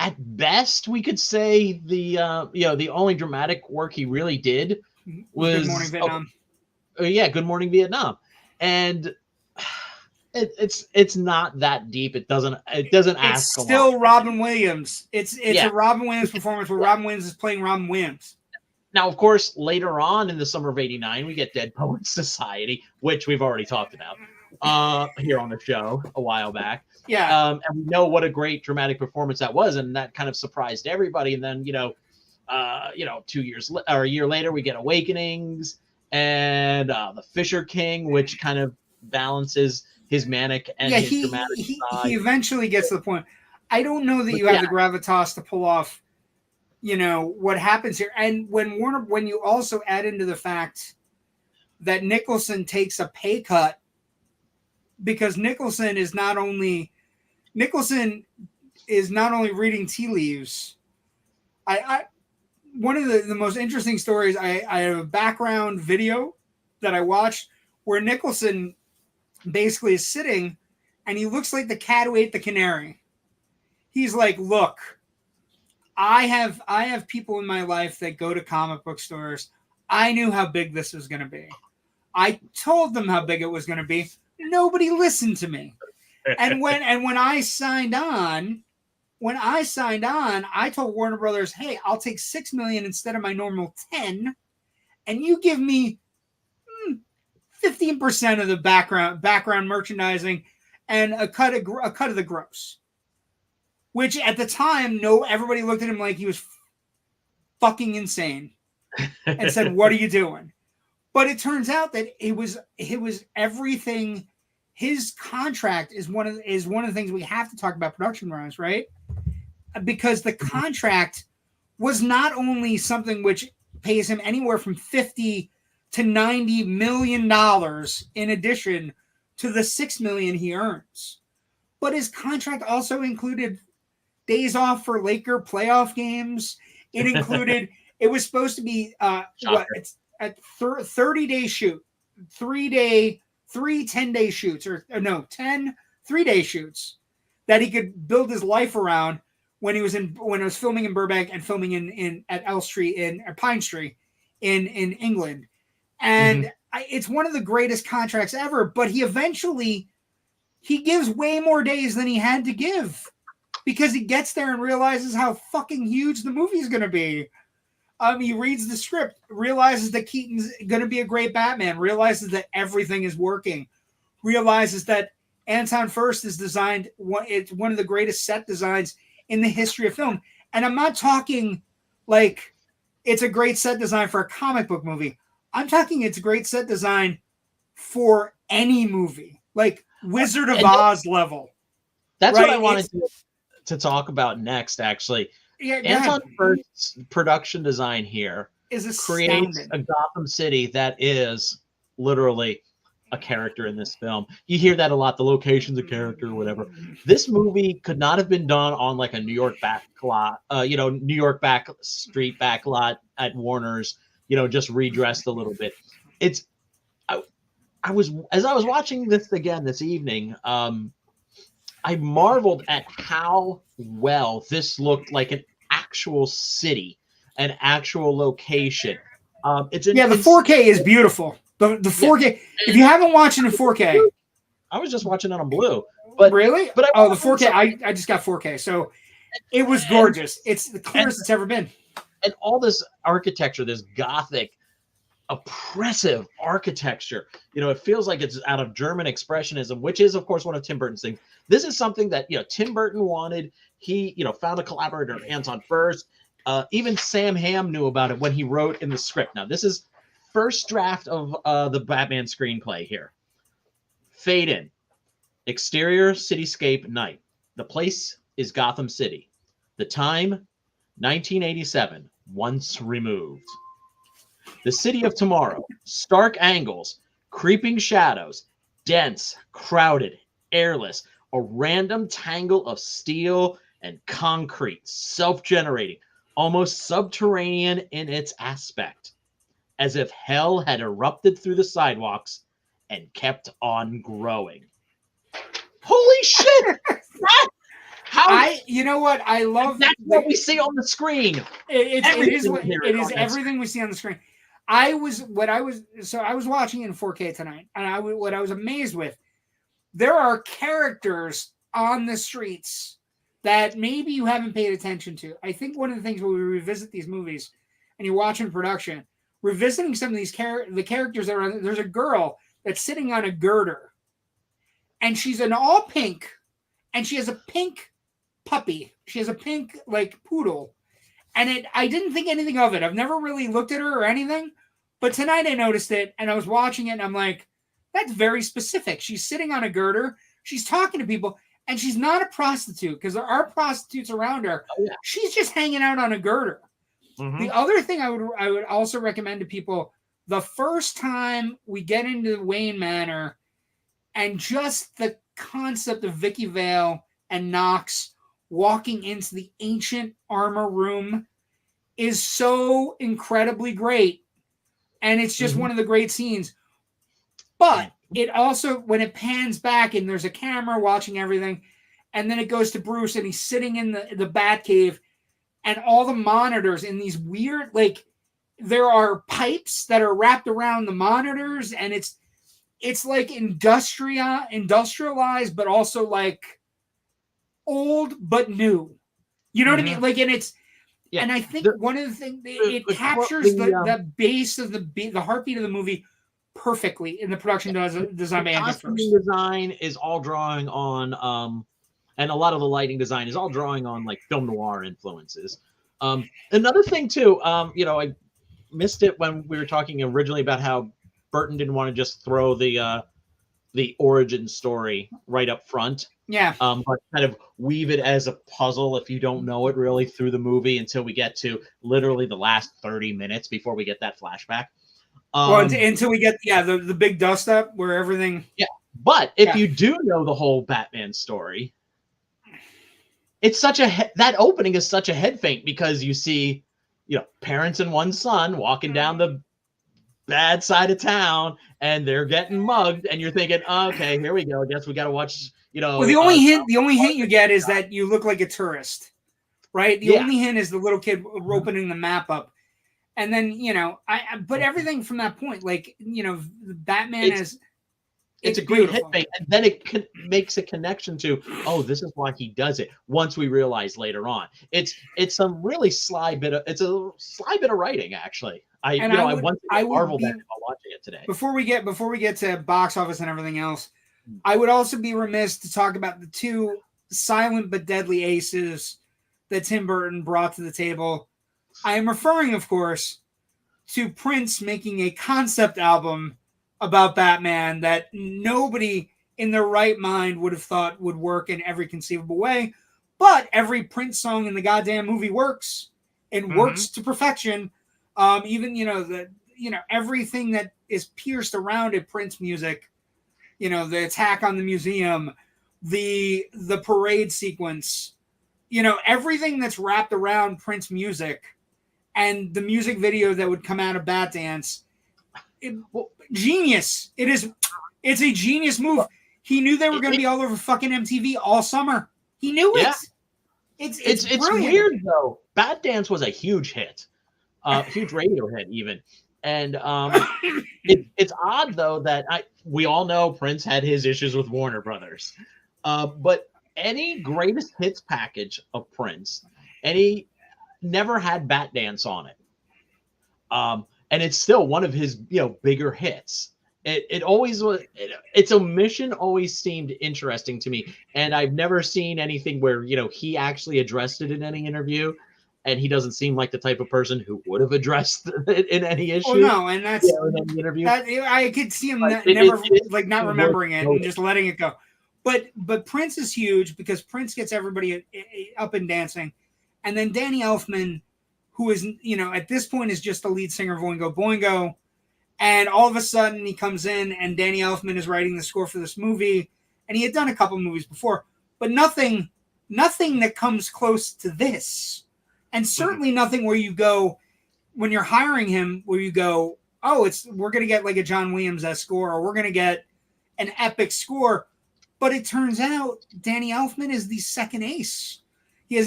at best we could say the only dramatic work he really did was Good Morning Vietnam. Good Morning Vietnam, and it's not that deep. It doesn't ask a lot. It's still Robin Williams. It's a Robin Williams performance where Robin Williams is playing Robin Williams. Now, of course, later on in the summer of '89, we get Dead Poets Society, which we've already talked about here on the show a while back. Yeah, and we know what a great dramatic performance that was, and that kind of surprised everybody. And then, 2 years or a year later, we get Awakenings and the Fisher King, which kind of balances his manic and his dramatic side. He eventually gets to the point. I don't know that you have the gravitas to pull off you know, what happens here. And when you also add into the fact that Nicholson takes a pay cut, because Nicholson is not only reading tea leaves. I one of the most interesting stories, I have a background video that I watched where Nicholson basically is sitting and he looks like the cat who ate the canary. He's like, look, I have people in my life that go to comic book stores. I knew how big this was going to be. I told them how big it was going to be. Nobody listened to me. And when I signed on, I told Warner Brothers, hey, I'll take $6 million instead of my normal 10, and you give me 15% of the background merchandising and a cut of the gross. Which at the time, everybody looked at him like he was fucking insane and said, "What are you doing?" But it turns out that it was everything. His contract is one of the things we have to talk about production runs, right? Because the contract was not only something which pays him anywhere from $50 to $90 million in addition to the $6 million he earns, but his contract also included days off for Laker playoff games. It included. It was supposed to be it's a 30-day shoot, 3 10-day shoots, or no, 10 3-day shoots that he could build his life around when it was filming in Burbank and filming in at Elstree in Pine Street in England. And it's one of the greatest contracts ever, but he gives way more days than he had to give because he gets there and realizes how fucking huge the movie is going to be. He reads the script, realizes that Keaton's going to be a great Batman, realizes that everything is working, realizes that Anton Furst is designed. It's one of the greatest set designs in the history of film. And I'm not talking like it's a great set design for a comic book movie. I'm talking it's a great set design for any movie, like Wizard of Oz level. That's right? What I wanted to talk about next, actually. Yeah, Anton Furst's production design here is creates a Gotham City that is literally a character in this film. You hear that a lot. The location's a character or whatever. This movie could not have been done on like a New York backlot, New York street backlot at Warner's, just redressed a little bit. I was watching this again this evening, I marveled at how well this looked like an actual city, an actual location. The 4K is beautiful. The 4K. If you haven't watched it in 4K, I was just watching it on blue. But really? But the 4K. I just got 4K, so it was gorgeous. It's the clearest it's ever been. And all this architecture, this Gothic, oppressive architecture. It feels like it's out of German expressionism, which is, of course, one of Tim Burton's things. This is something that Tim Burton wanted. He found a collaborator, Anton Furst. Even Sam Hamm knew about it when he wrote in the script. Now, this is first draft of the Batman screenplay here. Fade in. Exterior, cityscape, night. The place is Gotham City. The time, 1987, once removed. The city of tomorrow, stark angles, creeping shadows, dense, crowded, airless, a random tangle of steel and concrete, self-generating, almost subterranean in its aspect, as if hell had erupted through the sidewalks and kept on growing. Holy shit! You know what? I love that's what we see on the screen. It is everything we see on the screen. I was watching it in 4K tonight, and what I was amazed with, there are characters on the streets that maybe you haven't paid attention to. I think one of the things when we revisit these movies and you're watching production, revisiting some of these the characters that are there's a girl that's sitting on a girder, and she's in all pink, and she has a pink puppy. She has a pink poodle. And I didn't think anything of it. I've never really looked at her or anything. But tonight I noticed it, and I was watching it, and I'm like, that's very specific. She's sitting on a girder. She's talking to people, and she's not a prostitute because there are prostitutes around her. Oh, yeah. She's just hanging out on a girder. The other thing I would also recommend to people, the first time we get into the Wayne Manor and just the concept of Vicky Vale and Knox walking into the ancient armor room is so incredibly great. And it's just one of the great scenes. But it also, when it pans back and there's a camera watching everything, and then it goes to Bruce and he's sitting in the Batcave, and all the monitors in these weird, like, there are pipes that are wrapped around the monitors, and it's like industrialized, but also like old but new. You know what I mean? Like, and it's, and I think one of the things, it captures the base of the heartbeat of the movie perfectly in the production design. The costume design is all drawing on, and a lot of the lighting design is all drawing on like film noir influences. Another thing too, I missed it when we were talking originally about how Burton didn't want to just throw the origin story right up front. Yeah. But kind of weave it as a puzzle if you don't know it really through the movie until we get to literally the last 30 minutes before we get that flashback. Until we get the big dust up where everything. Yeah. But if you do know the whole Batman story, it's that opening is such a head feint because you see, parents and one son walking down the bad side of town and they're getting mugged, and you're thinking, okay, here we go. I guess we got to watch. Well, the only hint you get is that you look like a tourist, right? The only hint is the little kid opening the map up, and then but everything from that point, like Batman is. It's a great hit bait, and then it makes a connection to, this is why he does it. Once we realize later on, it's some really sly bit of writing, actually. I marveled at it while watching it today. Before we get to box office and everything else, I would also be remiss to talk about the two silent but deadly aces that Tim Burton brought to the table. I am referring, of course, to Prince making a concept album about Batman that nobody in their right mind would have thought would work in every conceivable way. But every Prince song in the goddamn movie works and works to perfection. Even, everything that is pierced around it, Prince music, the attack on the museum, the parade sequence, everything that's wrapped around Prince music and the music video that would come out of Batdance. Genius. It's a genius move. He knew they were going to be all over fucking MTV all summer. He knew it. It's weird though. Batdance was a huge hit, huge radio hit even, and it's odd though that we all know Prince had his issues with Warner Brothers, but any greatest hits package of Prince, never had Batdance on it. And it's still one of his, bigger hits. It always was. Its omission always seemed interesting to me, and I've never seen anything where he actually addressed it in any interview, and he doesn't seem like the type of person who would have addressed it in any issue. Oh no, and that's in any interview. I could see him not remembering it and just letting it go. But Prince is huge because Prince gets everybody up and dancing, and then Danny Elfman, who is, at this point is just the lead singer of Oingo Boingo. And all of a sudden he comes in and Danny Elfman is writing the score for this movie. And he had done a couple movies before, but nothing that comes close to this. And certainly nothing where you go, when you're hiring him, where you go, we're going to get like a John Williams-esque score, or we're going to get an epic score. But it turns out Danny Elfman is the second ace. He has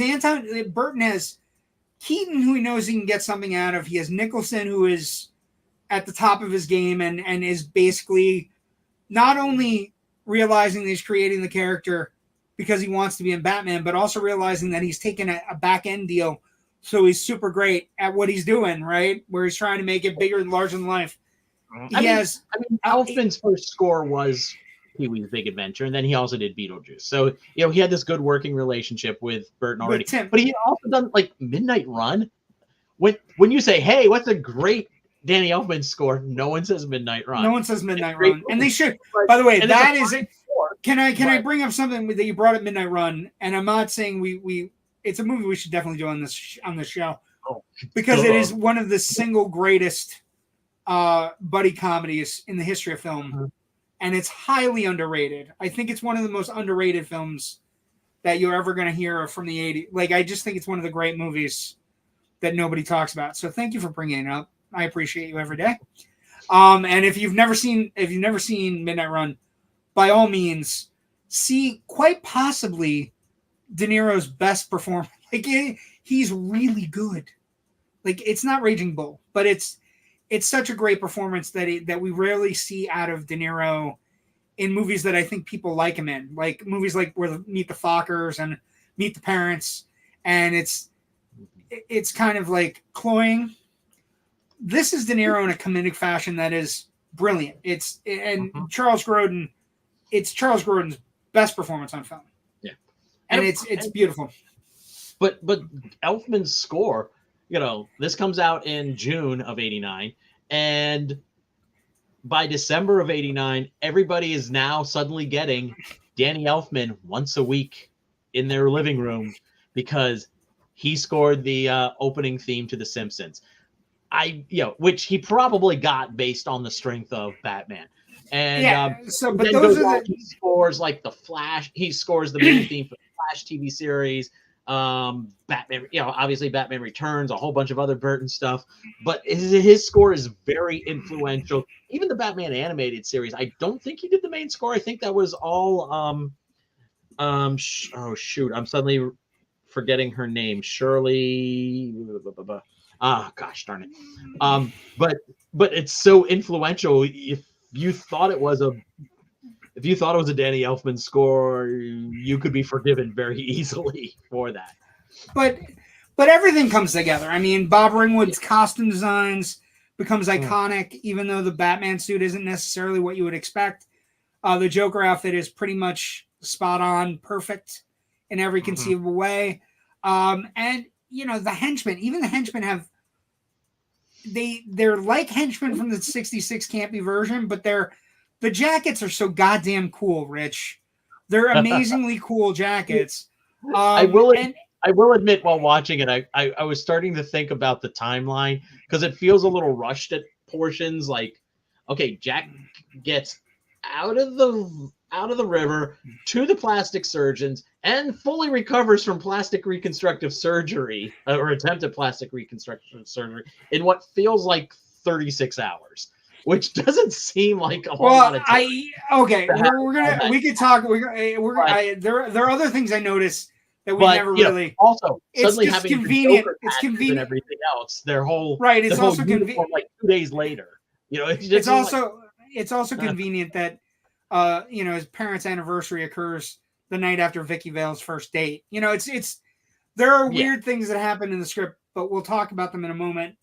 Burton has Keaton, who he knows he can get something out of. He has Nicholson, who is at the top of his game and is basically not only realizing that he's creating the character because he wants to be in Batman, but also realizing that he's taken a back-end deal. So he's super great at what he's doing, right? Where he's trying to make it bigger and larger than life. Elfman's first score was Pee-wee's Big Adventure, and then he also did Beetlejuice. So, he had this good working relationship with Burton already. But he also done like Midnight Run. When you say, hey, what's a great Danny Elfman score? No one says Midnight Run. No one says Midnight Run. And they should. By the way, that is it. Can I bring up something that you brought up, Midnight Run? And I'm not saying we it's a movie we should definitely do on this show. because it is one of the single greatest buddy comedies in the history of film, and it's highly underrated. I think it's one of the most underrated films that you're ever going to hear from the 80s. Like, I just think it's one of the great movies that nobody talks about. So thank you for bringing it up. I appreciate you every day. And if you've never seen Midnight Run, by all means, see quite possibly De Niro's best performance. Like, he's really good. Like, it's not Raging Bull, but it's such a great performance that we rarely see out of De Niro in movies that I think people like him in, like movies like Meet the Fockers and Meet the Parents, and it's kind of like cloying. This is De Niro in a comedic fashion that is brilliant. Charles Grodin. It's Charles Grodin's best performance on film. Yeah, and it's beautiful. But Elfman's score, this comes out in June of '89, and by December of '89, everybody is now suddenly getting Danny Elfman once a week in their living room because he scored the opening theme to The Simpsons. Which he probably got based on the strength of Batman. And but those are he scores like the Flash. He scores the main theme for the Flash TV series. Batman, obviously Batman Returns, a whole bunch of other Burton stuff, but his score is very influential. Even the Batman animated series, I don't think he did the main score. I think that was all I'm suddenly forgetting her name. Shirley, gosh darn it. But it's so influential. If you thought it was a Danny Elfman score, you could be forgiven very easily for that. But everything comes together. I mean, Bob Ringwood's costume designs becomes iconic, even though the Batman suit isn't necessarily what you would expect. The Joker outfit is pretty much spot on, perfect in every conceivable way. And the henchmen, even the henchmen have they're like henchmen from the '66 campy version, but the jackets are so goddamn cool, Rich. They're amazingly cool jackets. I will admit, while watching it, I was starting to think about the timeline because it feels a little rushed at portions. Like, okay, Jack gets out of the river to the plastic surgeons and fully recovers from plastic reconstructive surgery or attempted plastic reconstructive surgery in what feels like 36 hours. Which doesn't seem like a whole lot of time. We could talk. There are other things I noticed that we never really. Also, suddenly it's having convenient. It's convenient and everything else. Their whole It's also convenient. Like 2 days later, it's also convenient that his parents' anniversary occurs the night after Vicky Vale's first date. There are weird things that happen in the script, but we'll talk about them in a moment.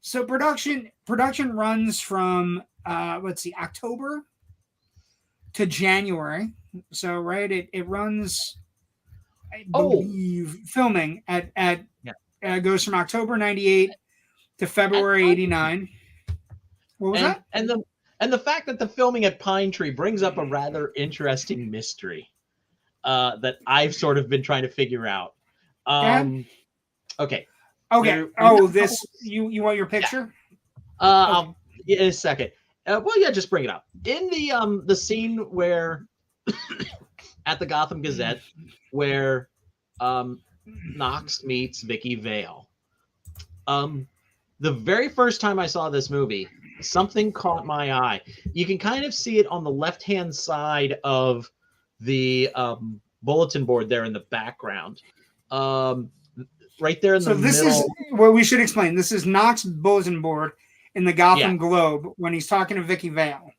So production runs from October to January. So it runs, I believe, filming goes from October '98 to February '89. What was that? And the fact that the filming at Pine Tree brings up a rather interesting mystery that I've sort of been trying to figure out. Okay. Okay. You want your picture? In a second. Just bring it up. In the scene where at the Gotham Gazette where Knox meets Vicky Vale. The very first time I saw this movie, something caught my eye. You can kind of see it on the left-hand side of the bulletin board there in the background. Right there in the middle. So this is what we should explain. This is Knox's bulletin board in the Gotham Globe when he's talking to Vicky Vale.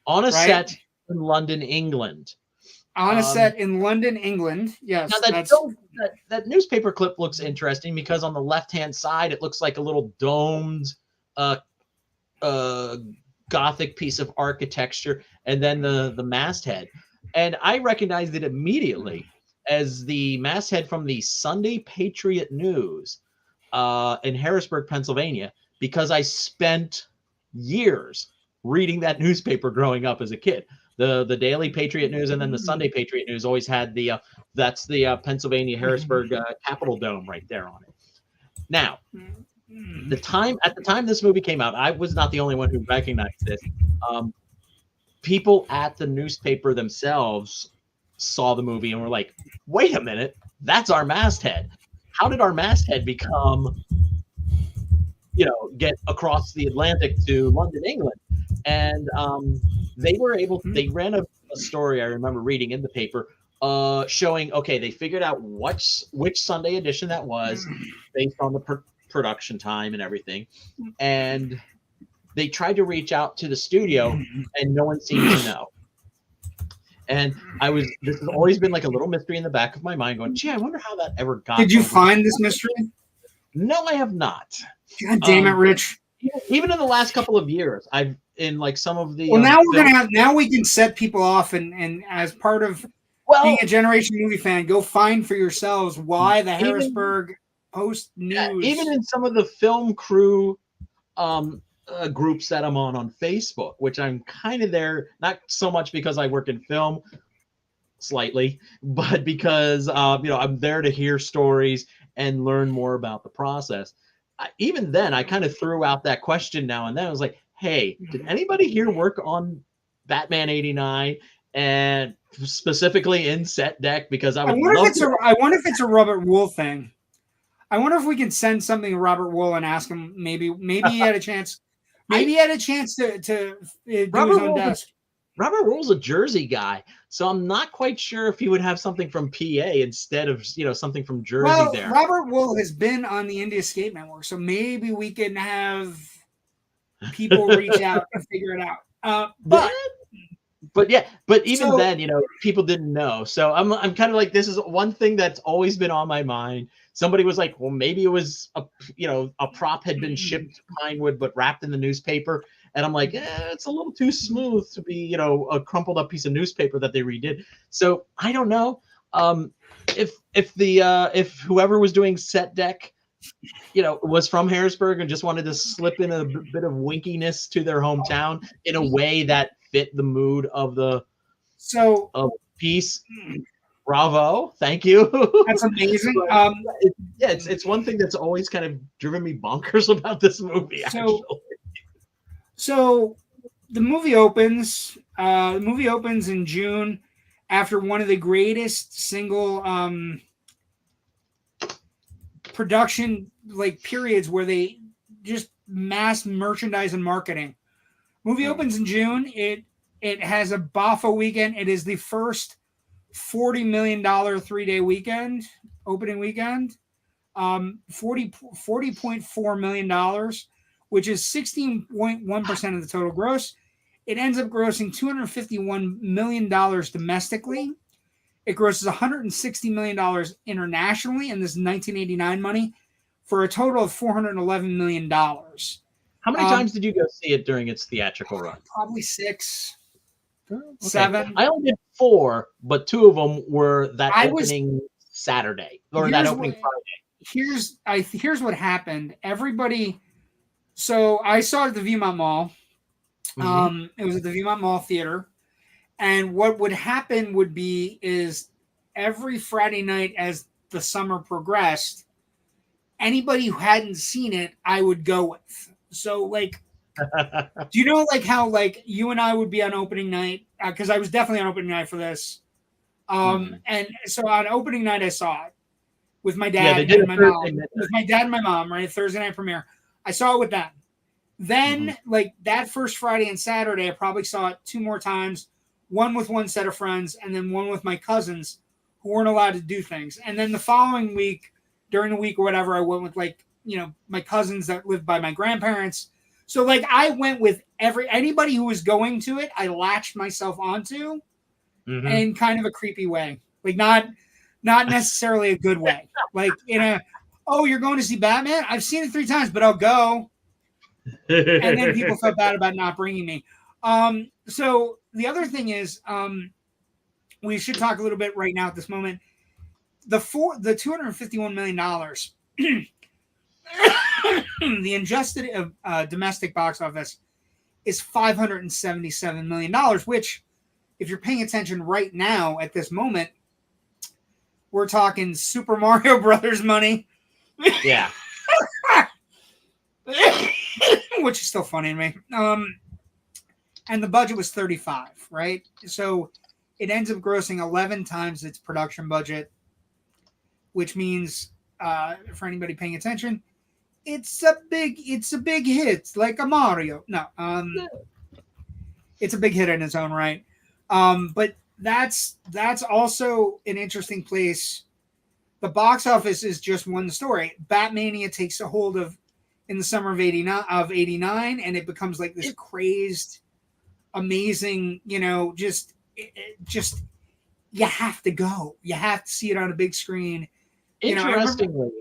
On a set in London, England. On a set in London, England. Yes. Now that newspaper clip looks interesting because on the left-hand side, it looks like a little domed Gothic piece of architecture, and then the masthead. And I recognized it immediately as the masthead from the Sunday Patriot News in Harrisburg, Pennsylvania, because I spent years reading that newspaper growing up as a kid. The Daily Patriot News and then the Sunday Patriot News always had that's the Pennsylvania Harrisburg Capitol Dome right there on it. Now, at the time this movie came out, I was not the only one who recognized this. People at the newspaper themselves saw the movie and were like, wait a minute, that's our masthead. How did our masthead become, get across the Atlantic to London, England? And they ran a story I remember reading in the paper showing, okay, they figured out which Sunday edition that was based on the production time and everything. And they tried to reach out to the studio and no one seemed to know. And this has always been like a little mystery in the back of my mind going, gee, I wonder how that ever got. Did you find this mystery? No, I have not. God damn it, Rich. Even in the last couple of years, I've in like some of the. Well, now we can set people off and as part of being a Generation Movie fan, go find for yourselves why the Harrisburg Post News. Yeah, even in some of the film crew groups that I'm on Facebook, which I'm kind of there, not so much because I work in film, slightly, but because I'm there to hear stories and learn more about the process. Even then, I kind of threw out that question now and then. I was like, hey, did anybody here work on Batman 89 and specifically in set deck? Because I wonder if it's a Robert Wool thing. I wonder if we can send something to Robert Wool and ask him. Maybe he had a chance. Maybe he had a chance to do his own desk. Robert Wool's a Jersey guy, so I'm not quite sure if he would have something from PA instead of something from Jersey there. Robert Wool has been on the Indie Escape Network, so maybe we can have people reach out and figure it out. But even then, people didn't know. So I'm kind of like, this is one thing that's always been on my mind. Somebody was like, well, maybe it was a prop had been shipped to Pinewood but wrapped in the newspaper. And I'm like, it's a little too smooth to be, a crumpled up piece of newspaper that they redid. So I don't know if whoever was doing set deck, was from Harrisburg and just wanted to slip in a bit of winkiness to their hometown in a way that fit the mood of the piece. Bravo, thank you. That's amazing. It's one thing that's always kind of driven me bonkers about this movie. So the movie opens. The movie opens in June after one of the greatest single production periods where they just mass merchandise and marketing. Movie opens in June. It has a Baffa weekend. It is the first $40 million 3-day weekend, opening weekend. $40.4 million, which is 16.1% of the total gross. It ends up grossing $251 million domestically. It grosses $160 million internationally, and this is 1989 money, for a total of $411 million. How many times did you go see it during its theatrical run? Probably 6. Okay. 7. I only did 4, but 2 of them were that opening Saturday or that opening Friday. Here's what happened. Everybody. So I saw it at the Viewmont Mall. It was at the Viewmont Mall Theater, and what would happen is every Friday night as the summer progressed, anybody who hadn't seen it, I would go with. So do you know how you and I would be on opening night? Because I was definitely on opening night for this. And so on opening night, I saw it with my dad and my mom. With my dad and my mom, right? Thursday night premiere. I saw it with them. Then, that first Friday and Saturday, I probably saw it 2 more times. One with one set of friends, and then one with my cousins who weren't allowed to do things. And then the following week, during the week or whatever, I went with my cousins that lived by my grandparents. So I went with anybody who was going to it. I latched myself onto, in kind of a creepy way, not necessarily a good way. You're going to see Batman? I've seen it 3 times, but I'll go. And then people felt bad about not bringing me. So the other thing is, we should talk a little bit right now at this moment. The $251 million, the adjusted domestic box office is $577 million, which, if you're paying attention right now at this moment, we're talking Super Mario Brothers money. Yeah. which is still funny to me. And the budget was 35, right? So it ends up grossing 11 times its production budget, which means, for anybody paying attention, it's a big hit, like a Mario. No, it's a big hit in its own right. But that's also an interesting place. The box office is just one story. Batmania takes a hold of in the summer of '89, and it becomes like this crazed, amazing, just you have to go. You have to see it on a big screen. Interestingly,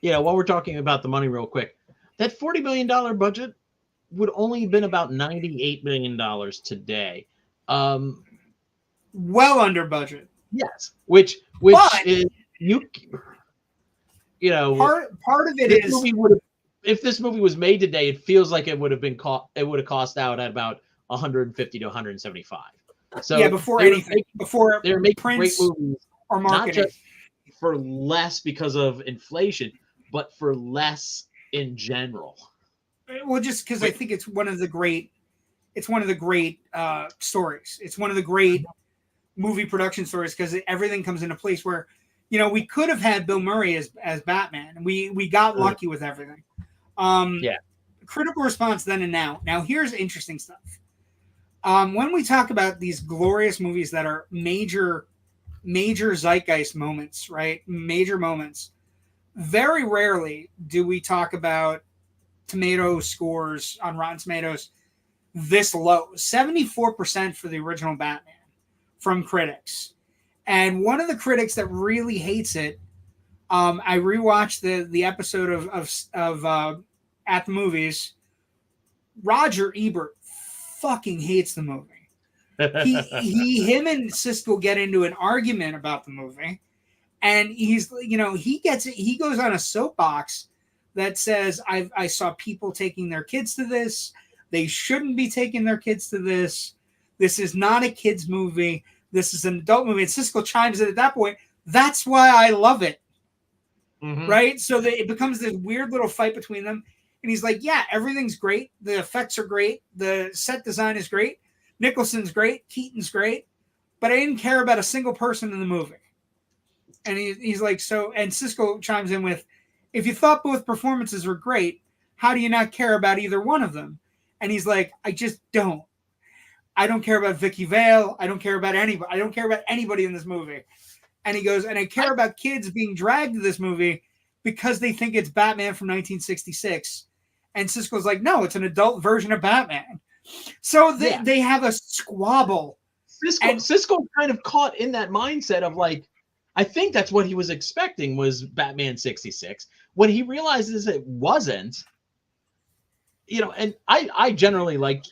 while we're talking about the money real quick, that $40 million budget would only have been about $98 million today. Well under budget. Yes, which but, is part of it is if this movie was made today, it feels like it would have cost out at about 150 to 175. So before they're making great movies or marketing, not just for less because of inflation, but for less in general. Well, just because I think it's one of the great stories. It's one of the great movie production stories because everything comes into place where, we could have had Bill Murray as Batman, and we got lucky with everything. Critical response then and now. Now here's interesting stuff. When we talk about these glorious movies that are major zeitgeist moments, right? Major moments. Very rarely do we talk about tomato scores on Rotten Tomatoes this low. 74% for the original Batman from critics. And one of the critics that really hates it, I rewatched the episode of At the Movies. Roger Ebert fucking hates the movie. Him and Siskel get into an argument about the movie, and he goes on a soapbox that says, I saw people taking their kids to this. They shouldn't be taking their kids to this. This is not a kid's movie. This is an adult movie. And Siskel chimes in at that point. That's why I love it. Mm-hmm. Right? So it becomes this weird little fight between them. And he's like, yeah, everything's great. The effects are great. The set design is great. Nicholson's great. Keaton's great. But I didn't care about a single person in the movie. And he's like, so, and Siskel chimes in with, if you thought both performances were great, how do you not care about either one of them? And he's like, I just don't. I don't care about Vicky Vale. I don't care about anybody. I don't care about anybody in this movie. And he goes, and I care about kids being dragged to this movie because they think it's Batman from 1966. And Siskel's like, no, it's an adult version of Batman. So they have a squabble. Siskel kind of caught in that mindset of like, I think that's what he was expecting was Batman 66. When he realizes it wasn't, and I generally like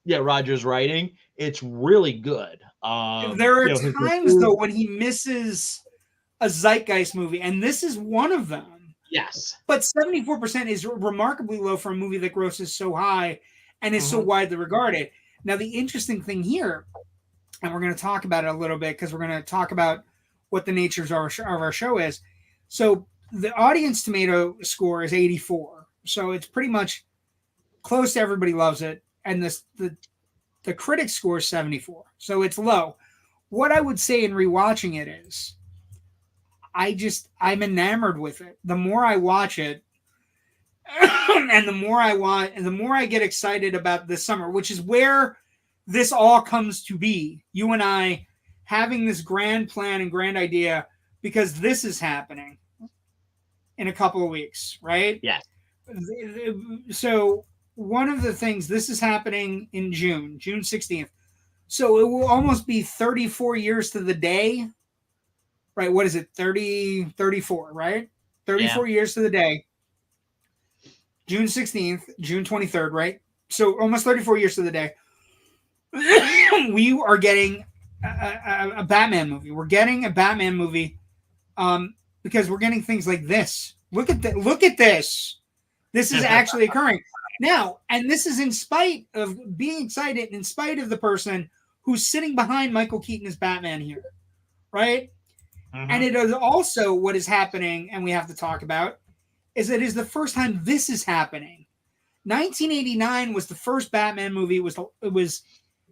Roger's writing. It's really good. There are times though when he misses a zeitgeist movie, and this is one of them. Yes. But 74% is remarkably low for a movie that grosses so high and is so widely regarded. Now, the interesting thing here, and we're going to talk about it a little bit because we're going to talk about what the nature of our show is. So the audience tomato score is 84. So it's pretty much close to everybody loves it. And the critic score is 74. So it's low. What I would say in rewatching it is, I'm enamored with it. The more I watch it, and the more I get excited about this summer, which is where this all comes to be. You and I having this grand plan and grand idea because this is happening in a couple of weeks, right? Yes. So one of the things, this is happening in June 16th. So it will almost be 34 years to the day. Right, what is it? 34, right? 34 years to the day. June 16th, June 23rd, right? So almost 34 years to the day. We are getting a Batman movie. We're getting a Batman movie because we're getting things like this. Look at this. This is actually occurring. Now, and this is in spite of being excited, in spite of the person who's sitting behind Michael Keaton as Batman here, right? And it is also what is happening, and we have to talk about, is that it is the first time this is happening. 1989 was the first Batman movie. It was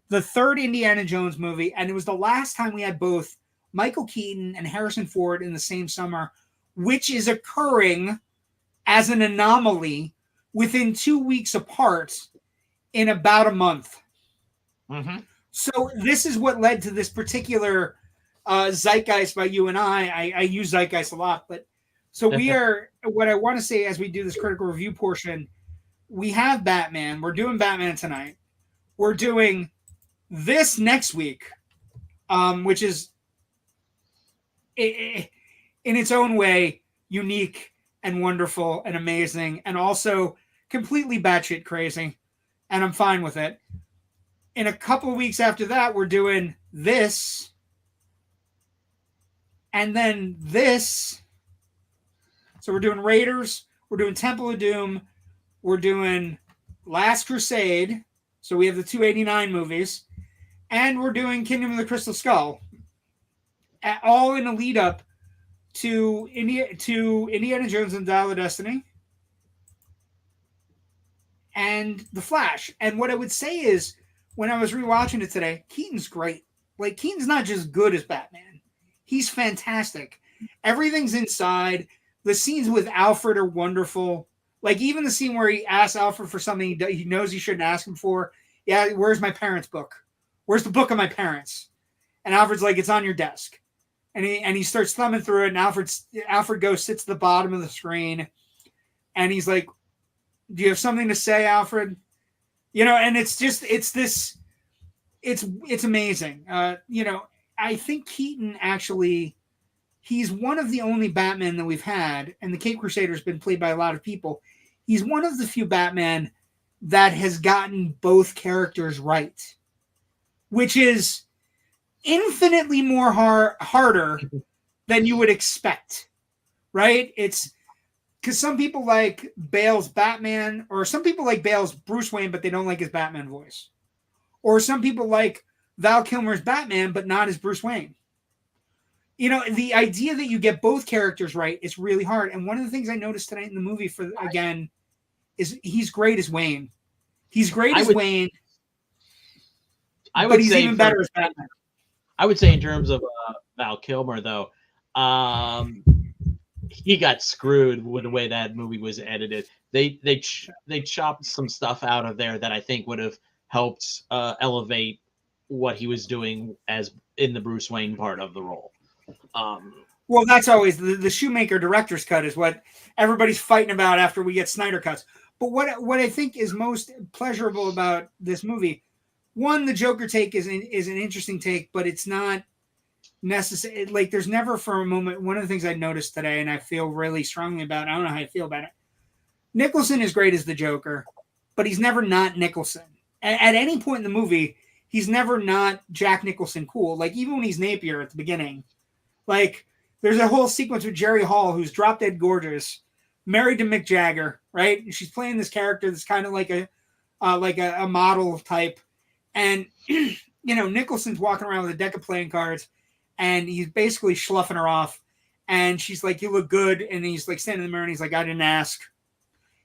the third Indiana Jones movie, and it was the last time we had both Michael Keaton and Harrison Ford in the same summer, which is occurring as an anomaly within 2 weeks apart in about a month. Mm-hmm. So this is what led to this particular zeitgeist by you and I use zeitgeist a lot, but so we are, what I want to say as we do this critical review portion, we have Batman. We're doing Batman tonight. We're doing this next week, which is in its own way unique and wonderful and amazing and also completely batshit crazy. And I'm fine with it. In a couple of weeks after that, we're doing this. And then this. So we're doing Raiders. We're doing Temple of Doom. We're doing Last Crusade. So we have the 289 movies. And we're doing Kingdom of the Crystal Skull. All in a lead up to Indiana Jones and Dial of Destiny. And The Flash. And what I would say is, when I was rewatching it today, Keaton's great. Like, Keaton's not just good as Batman. He's fantastic. Everything's inside. The scenes with Alfred are wonderful. Like, even the scene where he asks Alfred for something he knows he shouldn't ask him for. Yeah, where's my parents' book? Where's the book of my parents? And Alfred's like, it's on your desk. And he starts thumbing through it, and Alfred goes, sits at the bottom of the screen. And he's like, do you have something to say, Alfred? You know, and it's amazing. I think Keaton actually, he's one of the only Batman that we've had, and the Cape Crusader has been played by a lot of people. He's one of the few Batman that has gotten both characters right, which is infinitely more harder than you would expect, right? It's because some people like Bale's Batman, or some people like Bale's Bruce Wayne, but they don't like his Batman voice. Or some people like Val Kilmer's Batman, but not his Bruce Wayne. You know, the idea that you get both characters right is really hard. And one of the things I noticed tonight in the movie, is he's great as Wayne. He's great as Wayne. But he's even better as Batman. I would say in terms of Val Kilmer, though, he got screwed with the way that movie was edited. They chopped some stuff out of there that I think would have helped elevate what he was doing as in the Bruce Wayne part of the role. Well, that's always the Shoemaker director's cut is what everybody's fighting about after we get Snyder cuts. But what I think is most pleasurable about this movie, one, the Joker take is an interesting take, but it's not necessary. Like, there's never for a moment. One of the things I noticed today, and I feel really strongly about, I don't know how I feel about it. Nicholson is great as the Joker, but he's never not Nicholson. At any point in the movie, he's never not Jack Nicholson cool. Like, even when he's Napier at the beginning, like, there's a whole sequence with Jerry Hall, who's drop dead gorgeous, married to Mick Jagger, right? And she's playing this character that's kind of like a model type. And, Nicholson's walking around with a deck of playing cards, and he's basically schluffing her off. And she's like, you look good. And he's like standing in the mirror, and he's like, I didn't ask.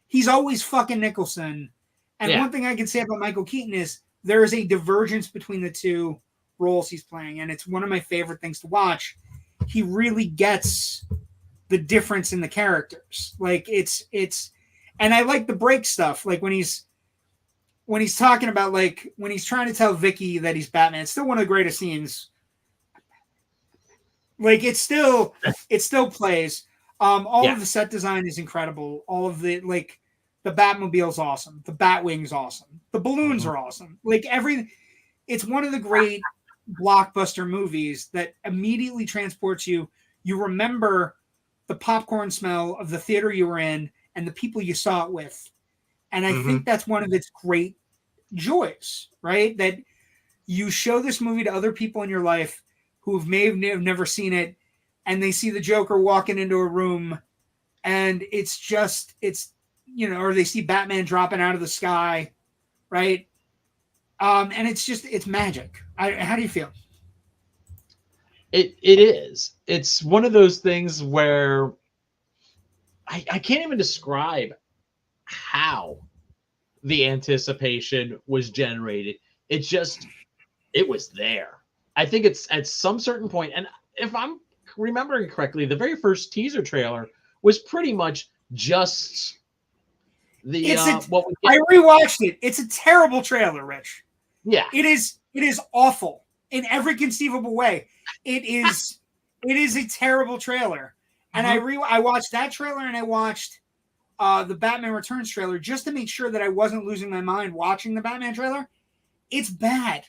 He's always fucking Nicholson. And one thing I can say about Michael Keaton is there is a divergence between the two roles he's playing. And it's one of my favorite things to watch. He really gets the difference in the characters. Like, it's, and I like the break stuff. Like, when he's talking about, like, when he's trying to tell Vicky that he's Batman, it's still one of the greatest scenes. Like, it still plays. All of the set design is incredible. All of the, like, the Batmobile's awesome. The Batwing's awesome. The balloons are awesome. Like, it's one of the great blockbuster movies that immediately transports you. You remember the popcorn smell of the theater you were in and the people you saw it with. And I think that's one of its great joys, right? That you show this movie to other people in your life who may have never seen it, and they see the Joker walking into a room, and or they see Batman dropping out of the sky, right? And it's magic. How do you feel? It is. It's one of those things where I can't even describe how the anticipation was generated. It was there. I think it's at some certain point, and if I'm remembering correctly, the very first teaser trailer was pretty much just the what we get. I rewatched it. It's a terrible trailer, Rich. Yeah. It is awful in every conceivable way. It is a terrible trailer. And I watched that trailer and I watched the Batman Returns trailer just to make sure that I wasn't losing my mind watching the Batman trailer. It's bad.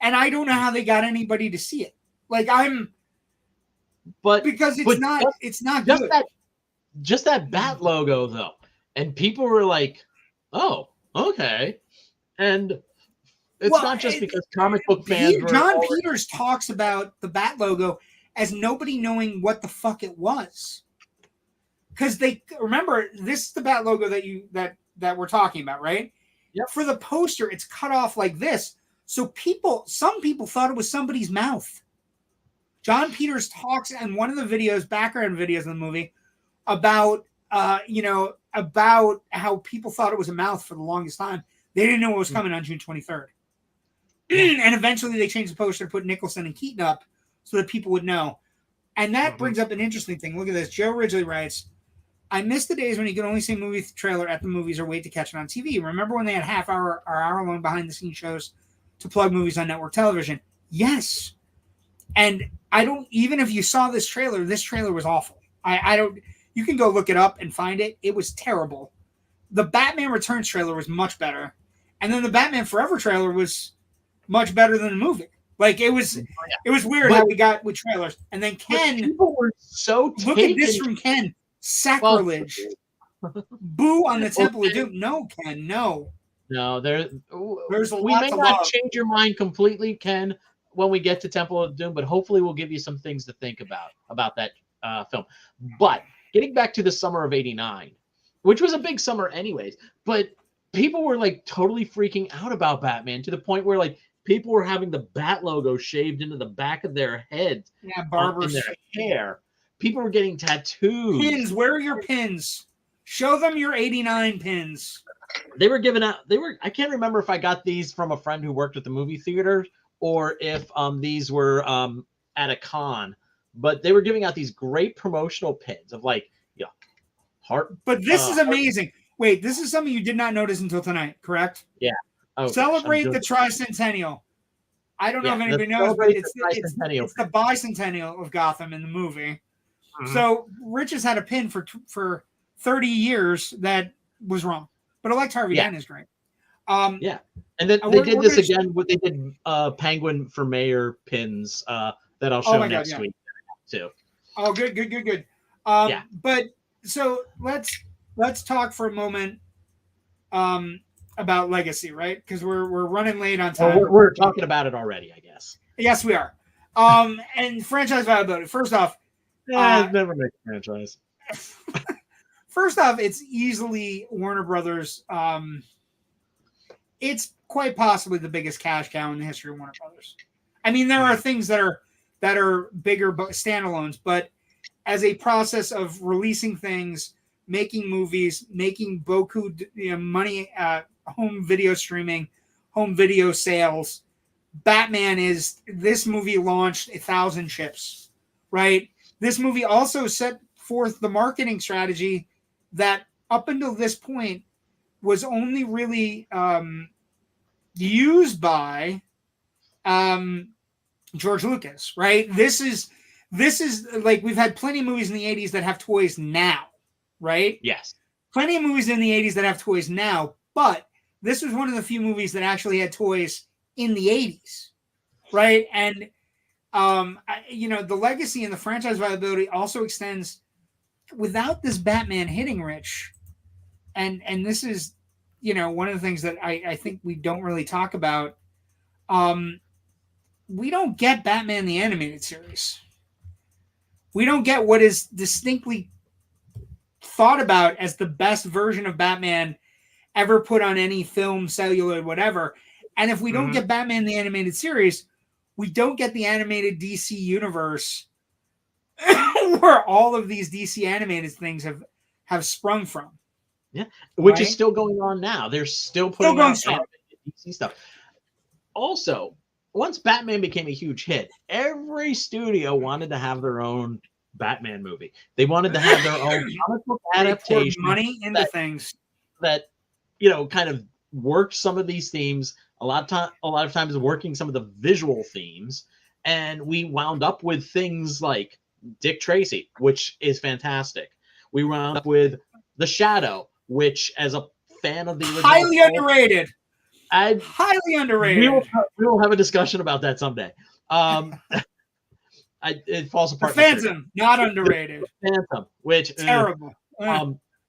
And I don't know how they got anybody to see it. Like because it's not good. Just that Bat logo though. And people were like, "Oh, okay." And it's not just because comic book fans John Peters talks about the Bat logo as nobody knowing what the fuck it was. Because they remember this is the Bat logo that we're talking about, right? Yep. For the poster, it's cut off like this. So some people thought it was somebody's mouth. John Peters talks in one of the videos, background videos in the movie, about about how people thought it was a mouth for the longest time. They didn't know what was coming on June 23rd. And eventually they changed the poster to put Nicholson and Keaton up so that people would know. And that brings up an interesting thing. Look at this. Joe Ridgely writes, I miss the days when you could only see a movie trailer at the movies or wait to catch it on TV. Remember when they had half-hour or hour-long behind-the-scenes shows to plug movies on network television? Yes. And even if you saw this trailer was awful. You can go look it up and find it. It was terrible. The Batman Returns trailer was much better. And then the Batman Forever trailer was much better than the movie. Like it was weird how we got with trailers. And then Ken, people were so look at this from Ken. Sacrilege. Boo on the Temple of Doom. No, Ken, no. No, there's a lot. We may not change your mind completely, Ken, when we get to Temple of Doom, but hopefully we'll give you some things to think about that film. But getting back to the summer of '89, which was a big summer anyways, but people were like totally freaking out about Batman to the point where like people were having the Bat logo shaved into the back of their heads. Yeah, barbers. In their hair. People were getting tattoos. Pins. Where are your pins? Show them your '89 pins. They were giving out. I can't remember if I got these from a friend who worked at the movie theater or if these were at a con. But they were giving out these great promotional pins of like, heart. But this is amazing. Wait, this is something you did not notice until tonight, correct? Yeah. Oh, celebrate the tricentennial. I don't know if anybody knows, but it's the bicentennial of Gotham in the movie. Mm-hmm. So Rich has had a pin for 30 years that was wrong. But Elect Harvey Dent is great. And then they did this again. What they did, Penguin for Mayor pins that I'll show next week too. Oh, good. But so let's talk for a moment about Legacy, right? Because we're running late on time. Well, we're talking about it already, I guess. Yes, we are. And franchise viability. First off, I've never made a franchise. First off, it's easily Warner Brothers. It's quite possibly the biggest cash cow in the history of Warner Brothers. I mean, there are things that are bigger standalones, but as a process of releasing things, making movies, making boku money, home video streaming, home video sales, this movie launched 1,000 ships, right? This movie also set forth the marketing strategy that up until this point was only really used by George Lucas, right? This is like we've had plenty of movies in the 80s that have toys now, right? Yes. Plenty of movies in the 80s that have toys now, but this was one of the few movies that actually had toys in the 80s, right? And the legacy and the franchise viability also extends without this Batman hitting, Rich. And this is, one of the things that I think we don't really talk about. We don't get Batman the Animated Series. We don't get what is distinctly thought about as the best version of Batman ever put on any film, celluloid, whatever. And if we don't get Batman the Animated Series, we don't get the animated DC universe where all of these DC animated things have have sprung from. Yeah, which right? is still going on now. They're still putting out DC stuff. Also, once Batman became a huge hit, every studio wanted to have their own Batman movie. They wanted to have their own comic book adaptation. Money into things that kind of worked some of these themes. A lot of times working some of the visual themes, and we wound up with things like Dick Tracy, which is fantastic. We wound up with The Shadow, which, as a fan of the original, highly underrated. Highly underrated. We will have a discussion about that someday. It falls apart. The Phantom, not underrated. Phantom, which terrible.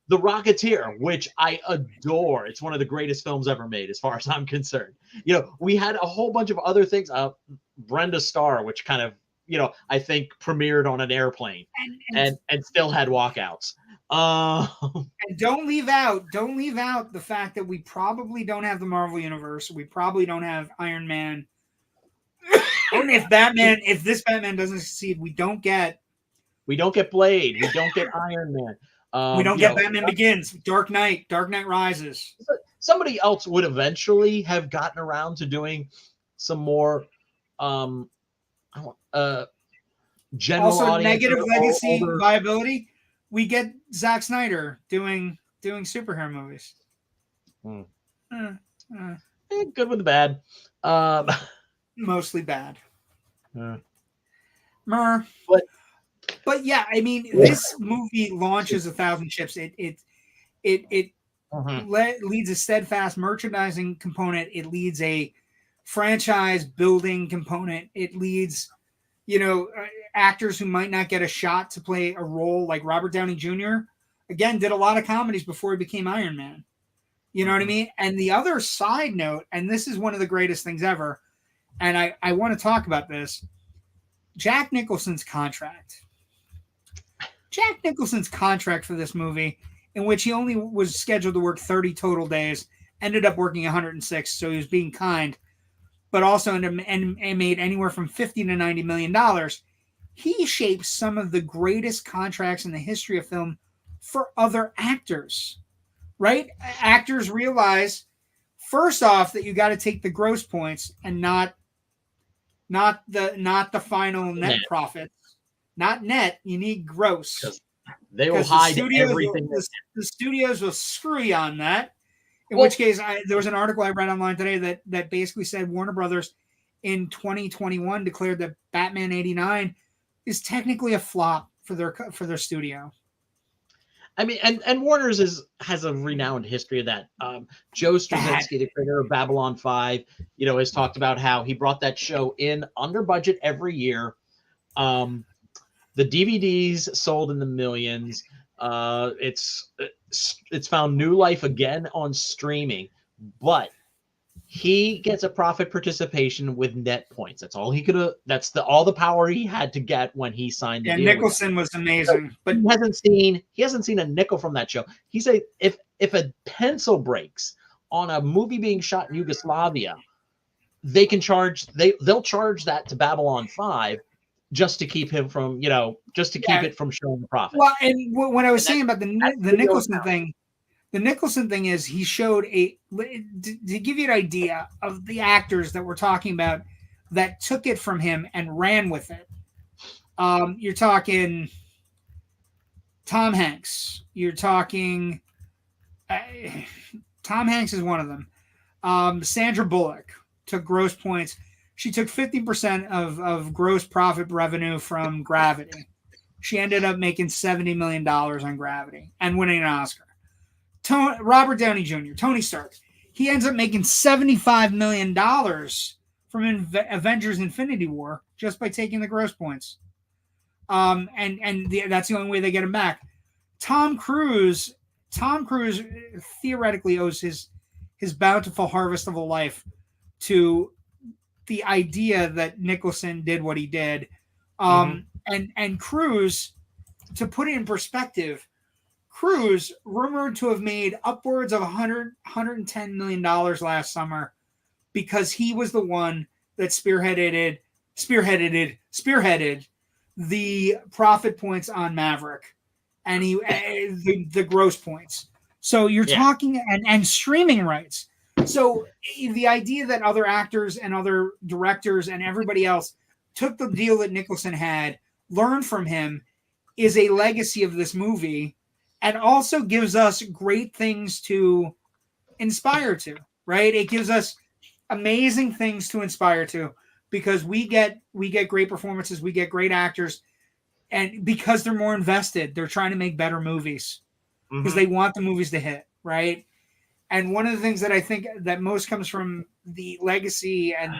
The Rocketeer, which I adore. It's one of the greatest films ever made, as far as I'm concerned. We had a whole bunch of other things. Brenda Starr, which kind of, I think premiered on an airplane and still had walkouts. And don't leave out the fact that we probably don't have the Marvel Universe. We probably don't have Iron Man. And if this Batman doesn't succeed, we don't get Blade. We don't get Iron Man. We don't get Batman Begins, Dark Knight Rises. Somebody else would eventually have gotten around to doing some more general also audience negative legacy viability. We get Zack Snyder doing superhero movies. Good with the bad. Mostly bad. But yeah, I mean, this movie launches 1,000 ships. It leads a steadfast merchandising component. It leads a franchise building component. It leads, actors who might not get a shot to play a role, like Robert Downey Jr. Again, did a lot of comedies before he became Iron Man. You know what I mean? And the other side note, and this is one of the greatest things ever, and I want to talk about this, Jack Nicholson's contract. Jack Nicholson's contract for this movie, in which he only was scheduled to work 30 total days, ended up working 106, so he was being kind, but also made anywhere from $50 to $90 million. He shaped some of the greatest contracts in the history of film for other actors, right? Actors realize, first off, that you got to take the gross points and not the final net profits. Not net, you need gross. They will hide everything. The studios will screw you on that. In which case, there was an article I read online today that basically said Warner Brothers in 2021 declared that Batman 89 is technically a flop for their studio. I mean, and Warner's has a renowned history of that. Joe Straczynski, the creator of Babylon 5, has talked about how he brought that show in under budget every year. The DVDs sold in the millions. It's found new life again on streaming, but he gets a profit participation with net points. That's all he could have. That's all the power he had to get when he signed the deal. Nicholson was amazing, so but he hasn't seen a nickel from that show. He said if a pencil breaks on a movie being shot in Yugoslavia, they'll charge that to Babylon 5. Just to keep him from, keep it from showing the profit. Well, and what I was saying about the Nicholson thing, the Nicholson thing is he showed to give you an idea of the actors that we're talking about that took it from him and ran with it. You're talking Tom Hanks. You're talking Tom Hanks is one of them. Sandra Bullock took gross points. She took 50% of gross profit revenue from Gravity. She ended up making $70 million on Gravity and winning an Oscar. Robert Downey Jr., Tony Stark, he ends up making $75 million from Avengers Infinity War just by taking the gross points. That's the only way they get him back. Tom Cruise theoretically owes his bountiful harvest of a life to the idea that Nicholson did what he did. And Cruise, to put it in perspective, Cruise rumored to have made upwards of $110 million last summer because he was the one that spearheaded the profit points on Maverick. and the gross points. So you're talking and streaming rights. So the idea that other actors and other directors and everybody else took the deal that Nicholson had, learned from him, is a legacy of this movie, and also gives us great things to inspire to, right? It gives us amazing things to inspire to, because we get great performances, we get great actors, and because they're more invested, they're trying to make better movies because they want the movies to hit, right? And one of the things that I think that most comes from the legacy, and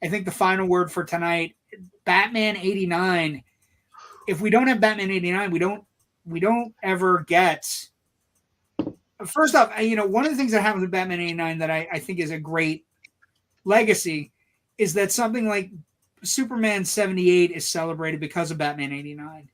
I think the final word for tonight, Batman 89. If we don't have Batman 89, we don't ever get. First off, one of the things that happens with Batman 89 that I think is a great legacy is that something like Superman 78 is celebrated because of Batman 89.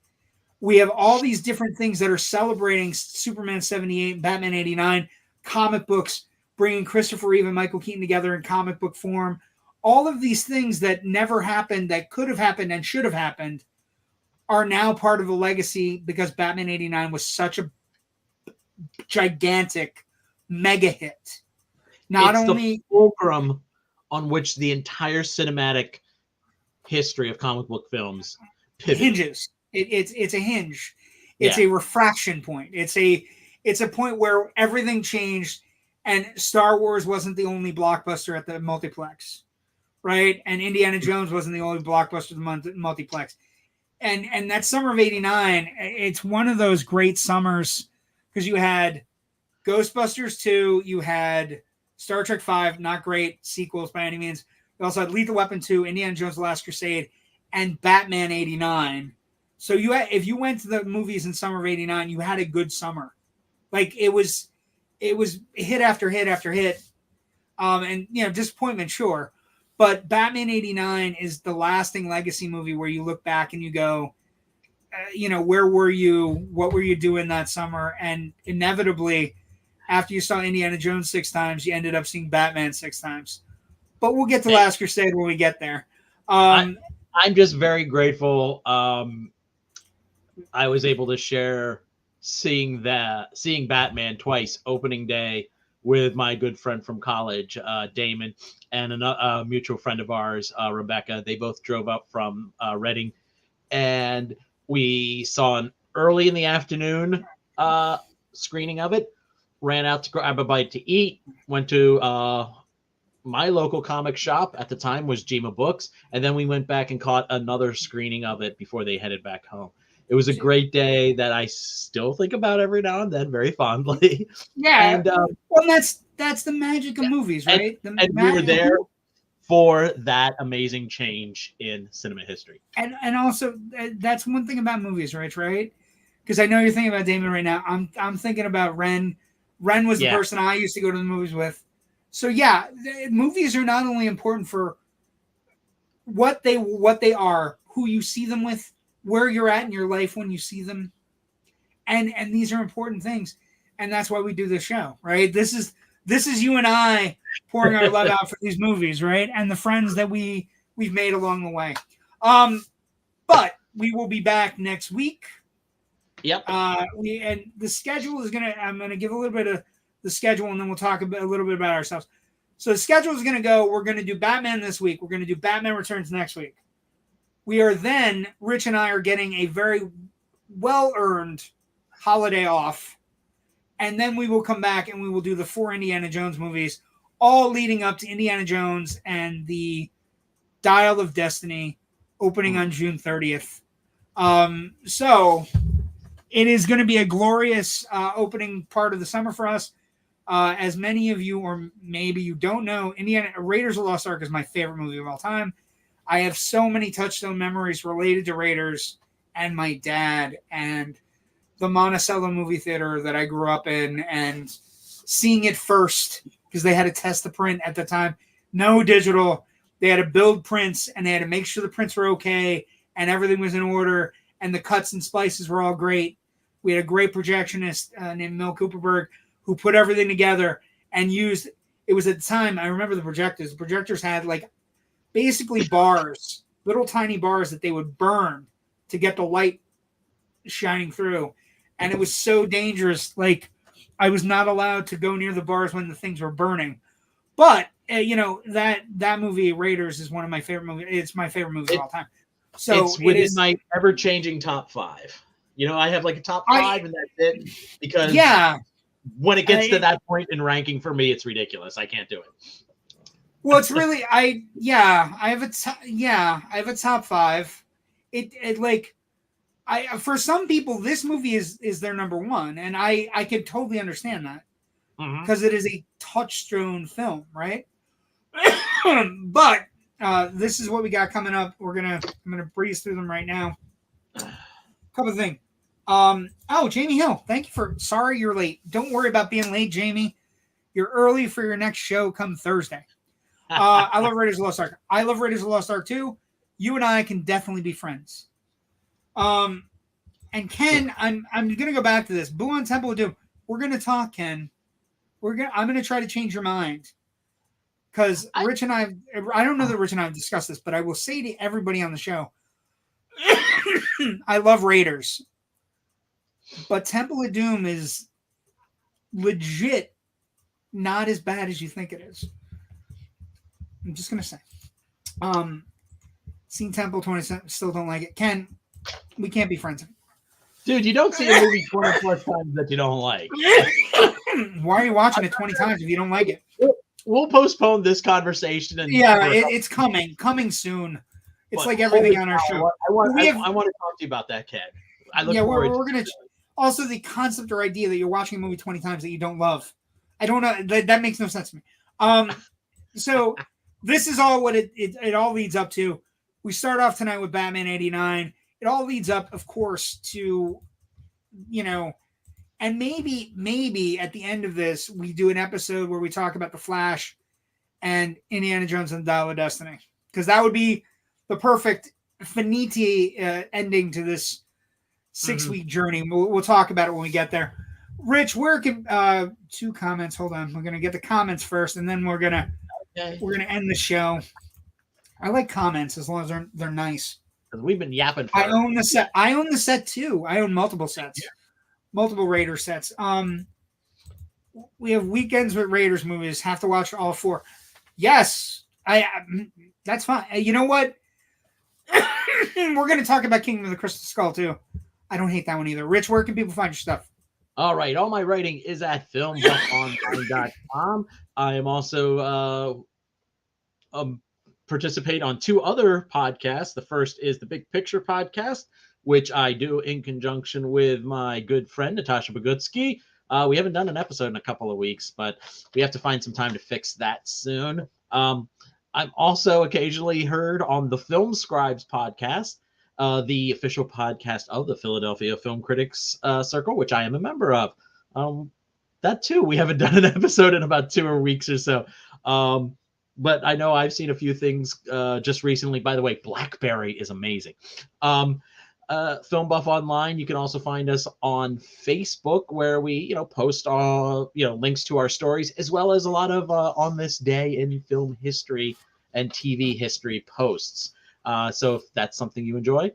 We have all these different things that are celebrating Superman 78 and Batman 89, comic books, bringing Christopher Reeve and Michael Keaton together in comic book form. All of these things that never happened, that could have happened and should have happened, are now part of the legacy because Batman 89 was such a gigantic mega hit. Not it's only the fulcrum on which the entire cinematic history of comic book films pivoted. Hinges. It's a hinge. It's a refraction point. It's a point where everything changed, and Star Wars wasn't the only blockbuster at the multiplex, right? And Indiana Jones wasn't the only blockbuster at the multiplex. And that summer of '89, it's one of those great summers because you had Ghostbusters 2, you had Star Trek 5, not great sequels by any means. You also had Lethal Weapon 2, Indiana Jones: The Last Crusade, and Batman 89. So if you went to the movies in summer of '89, you had a good summer. Like it was hit after hit after hit. And disappointment, sure. But Batman 89 is the lasting legacy movie where you look back and you go, where were you? What were you doing that summer? And inevitably, after you saw Indiana Jones 6 times, you ended up seeing Batman 6 times. But we'll get to Last Crusade when we get there. I'm just very grateful. I was able to share seeing Batman twice, opening day, with my good friend from college, Damon, and a mutual friend of ours, Rebecca. They both drove up from Reading, and we saw an early in the afternoon screening of it. Ran out to grab a bite to eat. Went to my local comic shop at the time was Gema Books, and then we went back and caught another screening of it before they headed back home. It was a great day that I still think about every now and then very fondly. Yeah, and well, that's the magic of movies, right? And we were there for that amazing change in cinema history. And also, that's one thing about movies, right? Because I know you're thinking about Damon right now. I'm thinking about Ren. Ren was the person I used to go to the movies with. So yeah, movies are not only important for what they are, who you see them with, where you're at in your life when you see them, and these are important things, and that's why we do this show, right? This is you and I pouring our love out for these movies, right? And the friends that we've made along the way. But we will be back next week. Yep. And the schedule is I'm gonna give a little bit of the schedule, and then we'll talk a little bit about ourselves. So the schedule is gonna go. We're gonna do Batman this week. We're gonna do Batman Returns next week. We are then, Rich and I are getting a very well-earned holiday off. And then we will come back and we will do the 4 Indiana Jones movies, all leading up to Indiana Jones and the Dial of Destiny opening on June 30th. So it is going to be a glorious opening part of the summer for us. As many of you, or maybe you don't know, Raiders of the Lost Ark is my favorite movie of all time. I have so many touchstone memories related to Raiders and my dad and the Monticello movie theater that I grew up in, and seeing it first because they had to test the print at the time. No digital. They had to build prints, and they had to make sure the prints were okay and everything was in order, and the cuts and splices were all great. We had a great projectionist named Mel Cooperberg who put everything together and used – it was at the time, I remember the projectors. The projectors had like – basically bars, little tiny bars that they would burn to get the light shining through. and it was so dangerous. Like, I was not allowed to go near the bars when the things were burning. But that movie Raiders is one of my favorite movies. It's my favorite movie of all time. So it's within my ever-changing top 5. I have like a top 5, and that's it. Because when it gets to that point in ranking for me, it's ridiculous. I can't do it. Well, it's really I have a top 5. It like for some people this movie is their number 1, and I could totally understand that because it is a touchstone film, right? But this is what we got coming up. I'm gonna breeze through them right now. Couple of things. Jamie Hill, thank you for. Sorry you're late. Don't worry about being late, Jamie. You're early for your next show come Thursday. I love Raiders of the Lost Ark. I love Raiders of the Lost Ark too. You and I can definitely be friends. And Ken, I'm gonna go back to this. Boo on Temple of Doom. We're gonna talk, Ken. I'm gonna try to change your mind. Because Rich and I don't know that Rich and I have discussed this, but I will say to everybody on the show, I love Raiders. But Temple of Doom is legit not as bad as you think it is. I'm just going to say. Seen Temple 27, still don't like it. Ken, we can't be friends. Dude, you don't see a movie 20 plus times that you don't like. Why are you watching it 20 times if you don't like it? We'll postpone this conversation. It's coming soon. It's like everything on our show. I want to talk to you about that, Ken. I look forward we're going to. Also, the concept or idea that you're watching a movie 20 times that you don't love. I don't know. That makes no sense to me. So this is all what it all leads up to. We start off tonight with Batman 89. It all leads up, of course, to, and maybe at the end of this, we do an episode where we talk about The Flash and Indiana Jones and the Dial of Destiny. Because that would be the perfect finite ending to this 6-week journey. We'll talk about it when we get there. Rich, where can 2 comments? Hold on, we're gonna get the comments first, and then we're gonna end the show. I like comments as long as they're nice. Because we've been yapping. I own the set. I own the set too. I own multiple sets, multiple Raider sets. We have weekends with Raiders movies. Have to watch all 4. Yes, that's fine. You know what? We're gonna talk about Kingdom of the Crystal Skull too. I don't hate that one either. Rich, where can people find your stuff? All right. All my writing is at filmbuffonline.com. I am also participate on 2 other podcasts. The first is the Big Picture podcast, which I do in conjunction with my good friend, Natasha Bogutsky. We haven't done an episode in a couple of weeks, but we have to find some time to fix that soon. I'm also occasionally heard on the Film Scribes podcast, the official podcast of the Philadelphia Film Critics Circle, which I am a member of. That too, we haven't done an episode in about 2 weeks or so. But I know I've seen a few things just recently. By the way, Blackberry is amazing. Film Buff Online. You can also find us on Facebook, where we, post links to our stories, as well as a lot of on this day in film history and TV history posts. So if that's something you enjoy,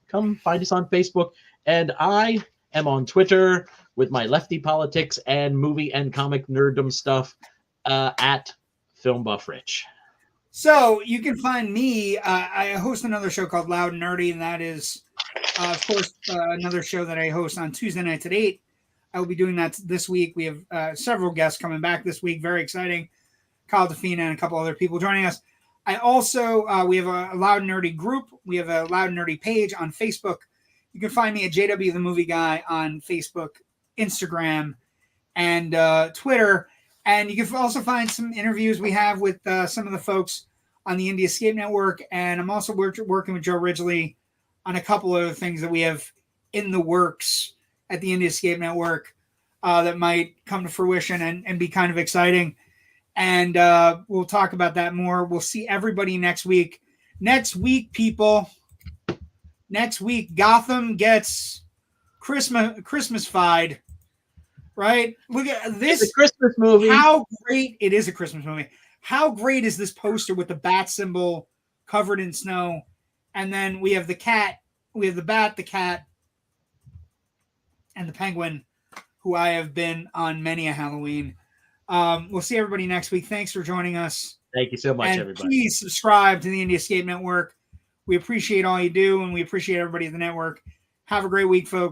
come find us on Facebook. And I am on Twitter with my lefty politics and movie and comic nerddom stuff at Film Buff Rich. So you can find me. I host another show called Loud and Nerdy, and that is, of course, another show that I host on Tuesday nights at 8. I will be doing that this week. We have several guests coming back this week. Very exciting. Kyle DeFina and a couple other people joining us. I also, we have a Loud and Nerdy group. We have a Loud and Nerdy page on Facebook. You can find me at JW the Movie Guy on Facebook, Instagram, and Twitter. And you can also find some interviews we have with some of the folks on the Indie Escape Network. And I'm also working with Joe Ridgely on a couple other things that we have in the works at the Indie Escape Network that might come to fruition and be kind of exciting. And we'll talk about that more. We'll see everybody next week. Next week, people. Next week, Gotham gets Christmas-fied. Right? Look at this. It's a Christmas movie. How great. It is a Christmas movie. How great is this poster with the bat symbol covered in snow? And then we have the cat. We have the bat, the cat, and the Penguin, who I have been on many a Halloween. We'll see everybody next week. Thanks for joining us. Thank you so much, and everybody. Please subscribe to the Indie Escape Network. We appreciate all you do, and we appreciate everybody at the network. Have a great week, folks.